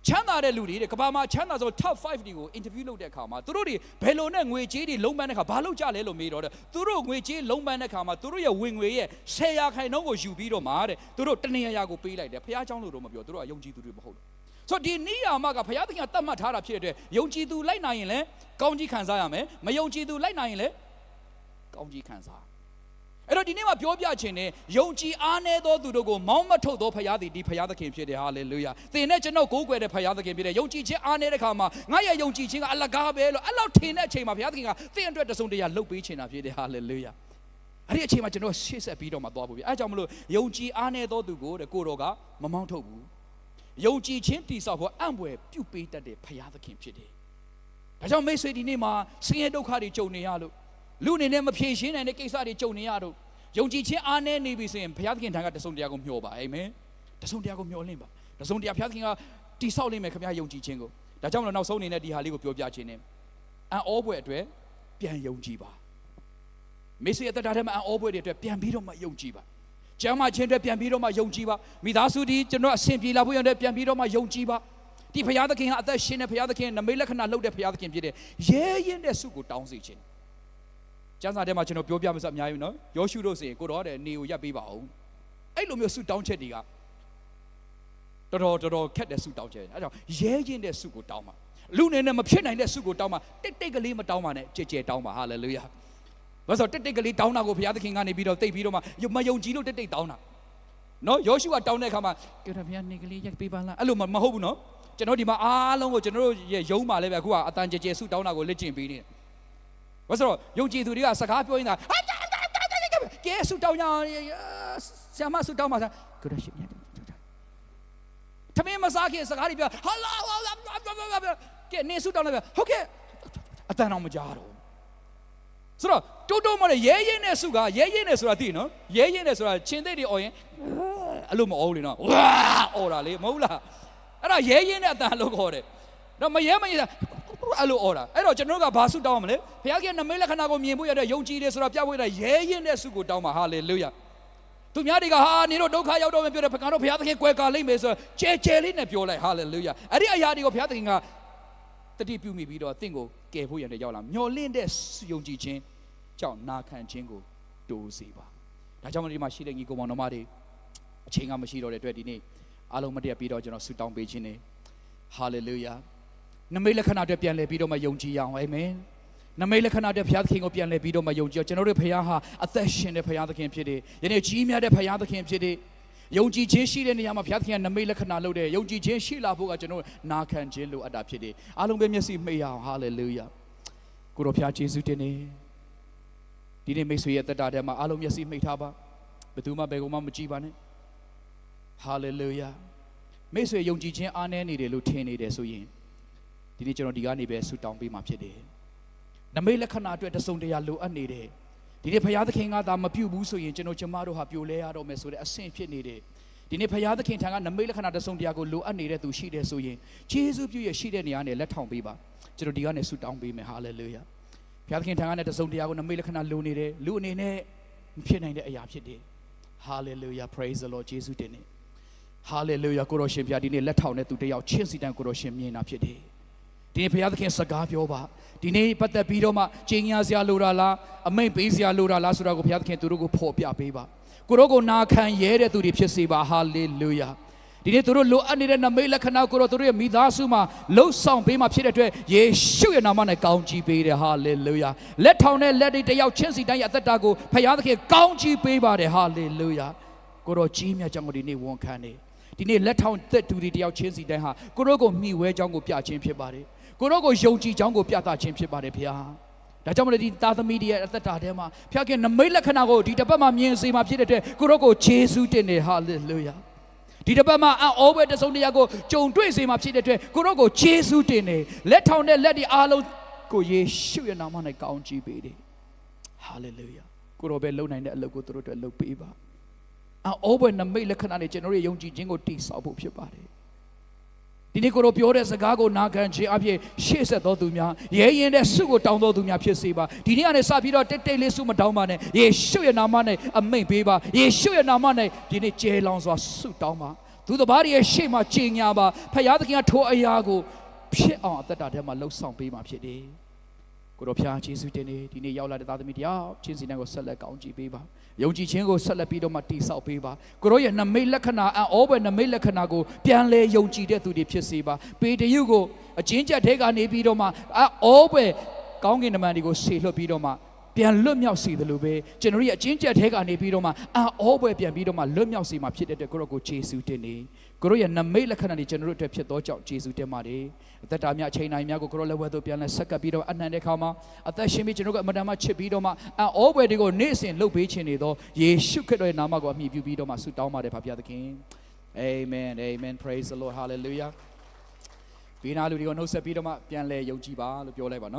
့ချမ်းသာတဲ့လူတွေတဲ့ကမ္ဘာမှာချမ်းသာဆို top 5 တွေကို interview လုပ်တဲ့အခါမှာသူတို့တွေဘယ်လိုနဲ့ငွေကြေးတွေလုံးပန်းတဲ့အခါဘာလုပ်ကြလဲလို့မေးတော့တဲ့သူတို့ငွေကြေးလုံးပန်းတဲ့အခါမှာသူတို့ရဲ့ဝင်ငွေရဲ့10%ကိုယူပြီးတော့မှတဲ့သူတို့တနေရာကိုပေးလိုက်တယ်ဘုရားเจ้าလို့တော့မပြောသူတို့ကယုံကြည်သူတွေမဟုတ်ဘူးဆိုဒီနိယာမကဘုရားသခင်ကတတ်မှတ်ထားတာဖြစ်တဲ့ယုံကြည်သူလိုက်နိုင်ရင်လည်းကောင်းကြီးခံစားရမယ်မယုံကြည်သူလိုက်နိုင်ရင်လည်းကောင်းကြီးခံစားအဲ့တော့ဒီနေ့မှာပြောပြခြင်းနဲ့ယုံကြည်အားနည်းသောသူတို့ကိုမောင်းမထုတ်သောဘုရားသည်ဒီဘုရားသခင်ဖြစ်တယ်ဟာလေလုယာသင်နဲ့ကျွန်တော်ကိုးကွယ်တဲ့ဘုရားသခင်ဖြစ်တယ်ယုံကြည်ခြင်းအားနည်းတဲ့ခါမှာငါရဲ့ယုံကြည်ခြင်းကအလကားပဲလို့အဲ့လောက်ထင်တဲ့အချိန်မှာဘုရားသခင်ကသင်အတွက်တစုံတရာလှုပ်ပေးခြင်းတာဖြစ်တယ်ဟာလေလုယာအဲ့ဒီအချိန်မှာကျွန်တော်ရှေ့ဆက်ပြီးတော့မှသွားဖို့ပြအဲ့ကြောင့်မလို့ယုံကြည်အားနည်းသောသူကိုတဲ့ကိုတော်ကမမောင်းထုတ်ဘူးယုံကြည်ခြင်းတည်ဆောက်ဖို့အံ့ဖွယ်ပြုပေးတတ်တဲ့ဘုရားသခင်ဖြစ်တယ်ဒါကြောင့်မိတ်ဆွေဒီနေ့မှာဆင်းရဲဒုက္ခတွေကြုံနေရလို့လူအနေနဲ့မဖြေရှင်းနိုင်တဲ့ကိစ္စတွေကြုံနေရတော့ယုံကြည်ခြင်းအားနည်းနေပြီဆိုရင်ဘုရားသခင်ထံကတစုံတရာကိုမျှော်ပါအာမင်တစုံတရာကိုမျှော်လင့်ပါတစုံတရာဘုရားသခင်ကတိဆောက်လိမ့်မယ်ခင်ဗျာယုံကြည်ခြင်းကိုဒါကြောင့်မလို့နောက်ဆုံးအနေနဲ့ဒီဟာလေးကိုပြောပြခြင်းနဲ့အံ့ဩဖွယ်အတွက်ပြန်ယုံကြည်ပါမိတ်ဆွေအသက်တာထဲမှာအံ့ဩဖွယ်တွေအတွက်ပြန်ပြီးတော့မှယုံကြည်ပါကျမ်းမာခြင်းအတွက်ပြန်ပြီးတော့မှယုံကြည်ပါမိသားစုဒီကျွန်တော်အဆင်ပြေလာဖို့ရတဲ့ပြန်ပြီးတော့မှယုံကြည်ပါဒီဘုရားသခင်ကအသက်ရှင်တဲ့ဘုရားသခင်နမိတ်လက္ခဏာလုပ်တဲ့ဘုရားသခင်ဖြစ်တဲ့ရဲရင်တဲ့ဆုကိုတောင်းစေခြင်းကျမ်းစာထဲမှာကျွန်တော်ပြောပြမယ်ဆိုအများကြီးနော်ယောရှုတို့ဆိုရင်ကိုတော်တဲ့နေကိုရပ်ပေးပါအောင်အဲ့လိုမျိုးဆုတောင်းချက်တွေကတော်တော်ခက်တဲ့ဆုတောင်းချက်အဲကြောင့်ရဲရင်တဲ့ဆုကိုတောင်းပါလူနေနဲ့မဖြစ်နိုင်တဲ့ဆုကိုတောင်းပါတိတ်ကလေးမတောင်းပါနဲ့ကြဲကြဲတောင်းပါဟာလေလုယာဘာလို့တိတ်ကလေးတောင်းတာကိုဘုရားသခင်ကနေပြီးတော့တိတ်ပြီးတော့မှမယုံကြည်လို့တိတ်တောင်းတာနော်ယောရှုကတောင်းတဲ့အခါမှာကဲဘုရားနေကလေးရပ်ပေးပါလားအဲ့လိုမဟုတ်ဘူးနော် ကျွန်တော်ဒီမှာအားလုံးကိုကျွန်တော်တို့ရဲ့ယုံမှာလည်းပဲအခုကအတန်ကြဲကြဲဆုတောင်းတာကိုလက်ကျင်ပေးနေတယ်ဘာလို့ဆိုတော့ယုံကြည်သူတွေကစကားပြောနေတာကဲဆုတောင်းကြဆရာမဆုတောင်းပါဆရာကိုရရှိမြတ်ထမင်းမစားခင်စကားတွေပြောဟာလာကဲနေဆုတောင်းလိုက်ဟုတ်ကဲ့အတန်အောင်မကြားတော့ဆိုတော့တိုးတိုးမလဲရဲရဲနဲ့ဆုကရဲရဲနဲ့ဆိုတာသိနော်ရဲရဲနဲ့ဆိုတာချင်းသိတွေអော်ရင်အဲ့လိုမអော်လေနော်ဝါអော်တာလေမဟုတ်လားအဲ့ဒါရဲရဲနဲ့အတန်လို့ခေါ်တယ်တော့မရဲမရဲအဲ့လိုអော်တာအဲ့တော့ကျွန်တော်ကဘာဆုတောင်းမလဲဘုရားခင်နမိတ်လက္ခဏာကိုမြင်ဖို့ရတဲ့ယုံကြည်တယ်ဆိုတာပြဖို့ရတဲ့ရဲရဲနဲ့ဆုကိုတောင်းပါဟာလေလုယာသူများတွေကဟာနေတော့ဒုက္ခရောက်တော့မှပြောတယ်ကတော့ဘုရားသခင်ကွယ်ကာလိမ့်မယ်ဆိုကြဲကြဲလေးနဲ့ပြောလိုက်ဟာလေလုယာအဲ့ဒီအရာတွေကိုဘုရားသခင်ကတတိပြုမိပြီးတော့တင့်ကိုကယ်ဖို့ရတဲ့ရောက်လာမျော်လင့်တဲ့ယုံကြည်ခြင်းကြောင့်နာခံခြင်းကိုတိုးစေပါဒါကြောင့်ဒီမှာရှိတဲ့ညီကောင်မောင်နှမတွေအချိန်ကမရှိတော့တဲ့အတွက်ဒီနေ့အားလုံးမတည့်ပြီးတော့ကျွန်တော်ဆုတောင်းပေးခြင်းနဲ့ဟာလေလုယာနမိတ်လက္ခဏာတွေပြန်လည်ပြီးတော့မှယုံကြည်ရအောင်အာမင်နမိတ်လက္ခဏာတွေဘုရားသခင်ကိုပြန်လည်ပြီးတော့မှယုံကြည်ကျွန်တော်တို့ဘုရားဟာအသက်ရှင်တဲ့ဘုရားသခင်ဖြစ်တယ်ယနေ့ကြီးမြတ်တဲ့ဘုရားသခင်ဖြစ်တယ်ယုံကြည်ခြင်းရှိတဲ့နေရာမှာဘုရားသခင်ကနမိတ်လက္ခဏာလုပ်တယ်ယုံကြည်ခြင်းရှိလာဖို့ကကျွန်တော်နာခံခြင်းလိုအပ်တာဖြစ်တယ်အားလုံးပဲမျက်စိမှိတ်ရအောင်ဟာလေလုယာကိုတော်ဘုရားယေရှုတင်နေဒီနေ့မိတ်ဆွေရဲ့တက်တာထဲမှာအားလုံးမျက်စိမှိတ်ထားပါဘယ်သူမှဘယ်ကောင်မှမကြည့်ပါနဲ့ဟာလေလုယာမိတ်ဆွေယုံကြည်ခြင်းအားနည်းနေတယ်လို့ထင်နေတယ်ဆိုရင်ဒီနေ့ကျွန်တော်ဒီကနေပဲဆုတောင်းပေးမှာဖြစ်တယ်နမိတ်လက္ခဏာအတွက်တစုံတရာလိုအပ်နေတယ်ဒီနေ့ဘုရားသခင်ကသာမပြုတ်ဘူးဆိုရင်ကျွန်တော်ကျမတို့ဟာပြိုလဲရတော့မယ်ဆိုတဲ့အဆင့်ဖြစ်နေတယ်ဒီနေ့ဘုရားသခင်ထံကနမိတ်လက္ခဏာတစုံတရာကိုလိုအပ်နေတဲ့သူရှိတယ်ဆိုရင်ယေရှုပြုရရှိတဲ့နေရာနဲ့လက်ထောင်ပေးပါကျွန်တော်ဒီကနေဆုတောင်းပေးမယ်ဟာလေလုယာဘုရားသခင်ထံကနေတစုံတရာကိုနမိတ်လက္ခဏာလိုနေတယ်လူအနေနဲ့မဖြစ်နိုင်တဲ့အရာဖြစ်တယ်ဟာလေလုယာ praise the lord ယေရှုတင်နေဟာလေလုယာကိုရောရှင်ဘုရားဒီနေ့လက်ထောင်တဲ့သူတယောက်ချင်းစီတန်ကိုရောရှင်မြင်တာဖြစ်တယ်ဒီနေ့ဘုရားသခင်စကားပြောပါဒီနေ့ပတ်သက်ပြီးတော့မှကျင်းညာစရာလိုတာလားအမိန့်ပေးစရာလိုတာလားဆိုတာကိုဘုရားသခင်သူတို့ကိုဖော်ပြပေးပါကိုရောကိုနာခံရဲတဲ့သူတွေဖြစ်စေပါဟာလေလုယာဒီနေ့သူတို့လိုအပ်နေတဲ့နမိတ်လက္ခဏာကိုရောသူတို့ရဲ့မိသားစုမှာလှုပ်ဆောင်ပေးမှဖြစ်တဲ့အတွက်ယေရှုရဲ့နာမနဲ့ကောင်းချီးပေးတယ်ဟာလေလုယာလက်ထောင်တဲ့လက်တွေတယောက်ချင်းစီတိုင်းရဲ့အသက်တာကိုဘုရားသခင်ကောင်းချီးပေးပါတယ်ဟာလေလုယာကိုရောကြီးမြတ်ကြောင့်ဒီနေ့ဝန်ခံတယ်ဒီနေ့လက်ထောင်သက်သူတွေတယောက်ချင်းစီတိုင်းဟာကိုရောကိုမှီဝဲကြောင်းကိုပြခြင်းဖြစ်ပါတယ်ကိုရောကိုယုံကြည်ကြောင်းကိုပြသခြင်းဖြစ်ပါတယ်ဘုရားဒါကြောင့်မလို့ဒီသားသမီးတွေရဲ့အသက်တာထဲမှာဘုရားခင်နမိတ်လက္ခဏာကိုဒီတစ်ပတ်မှာမြင်စေမှာဖြစ်တဲ့အတွက်ကိုရောကိုယေရှုတင်တယ်ဟာလေလုယာဒီတစ်ပတ်မှာအောဘဲတစုံတရာကိုကြုံတွေ့စေမှာဖြစ်တဲ့အတွက်ကိုရောကိုယေရှုတင်တယ်လက်ထောင်တဲ့လက်တွေအားလုံးကိုယေရှုရဲ့နာမနဲ့ကောင်းချီးပေးတယ်ဟာလေလုယာကိုရောပဲလုံနိုင်တဲ့အလုပ်ကိုသူတို့အတွက်လုပ်ပေးပါအောဘဲနမိတ်လက္ခဏာနဲ့ကျွန်တော်ရဲ့ယုံကြည်ခြင်းကိုတည်ဆောက်ဖို့ဖြစ်ပါတယ်ဒီနေ့ကိုရောပြောတဲ့စကားကိုနာခံခြင်းအဖြစ်ရှေ့ဆက်တော်သူများရဲရင်တဲ့ဆုကိုတောင်းတော်သူများဖြစ်စေပါဒီနေ့ကနေစပြီးတော့တိတ်တိတ်လေးဆုမတောင်းပါနဲ့ယေရှုရဲ့နာမနဲ့အမိန့်ပေးပါယေရှုရဲ့နာမနဲ့ဒီနေ့ကျဲလောင်စွာဆုတောင်းပါသူတစ်ပါးရဲ့ရှေ့မှာကြင်ညာပါဖခင်သခင်ကထိုအရာကိုဖြစ်အောင်အသက်တာထဲမှာလှုပ်ဆောင်ပေးမှာဖြစ်တယ်ကိုရောဖခင်ယေရှုတင်နေဒီနေ့ရောက်လာတဲ့သားသမီးတယောက်ချင်းစီနဲ့ကိုဆက်လက်ကောင်းချီးပေးပါယုံကြည်ခြင်းကိုဆက်လက်ပြီးတော့မှတိဆောက်ပေးပါကိုရောရဲ့နမိတ်လက္ခဏာအောဘဲနမိတ်လက္ခဏာကိုပြန်လဲယုံကြည်တဲ့သူတွေဖြစ်စေပါပေတရုကိုအချင်းချက်ထဲကနေပြီးတော့မှအောဘဲကောင်းကင်တမန်တွေကိုဆေလွတ်ပြီးတော့မှပြန်လွတ်မြောက်စေတယ်လို့ပဲကျွန်တော်ရဲ့အချင်းချက်ထဲကနေပြီးတော့မှအောဘဲပြန်ပြီးတော့မှလွတ်မြောက်စေမှာဖြစ်တဲ့အတွက်ကိုရောကိုယေရှုတင်နေကိုရောရဲ့နမိတ်လက္ခဏာတွေကျွန်တော်တို့အတွက်ဖြစ်သောကြောင့်ယေရှုတင်ပါတယ်အသက်တာများအချိန်တိုင်းများကိုကိုရောလက်ဝဲသို့ပြန်လဲဆက်ကပ်ပြီးတော့အနှံတဲ့ခါမှာအသက်ရှင်ပြီးကျွန်တော်တို့ကအမတန်မှချစ်ပြီးတော့မှအောဘဲတွေကိုနေ့စဉ်လှုပ်ပေးခြင်းနေသောယေရှုခရစ်တော်ရဲ့နာမကိုအမိပြုပြီးတော့မှဆုတောင်းပါတယ်ဖခင်သခင် Amen Amen Praise the Lord Hallelujah ဘေးနာလူတွေကိုနှုတ်ဆက်ပြီးတော့မှပြန်လဲယုံကြည်ပါလို့ပြောလိုက်ပါနော်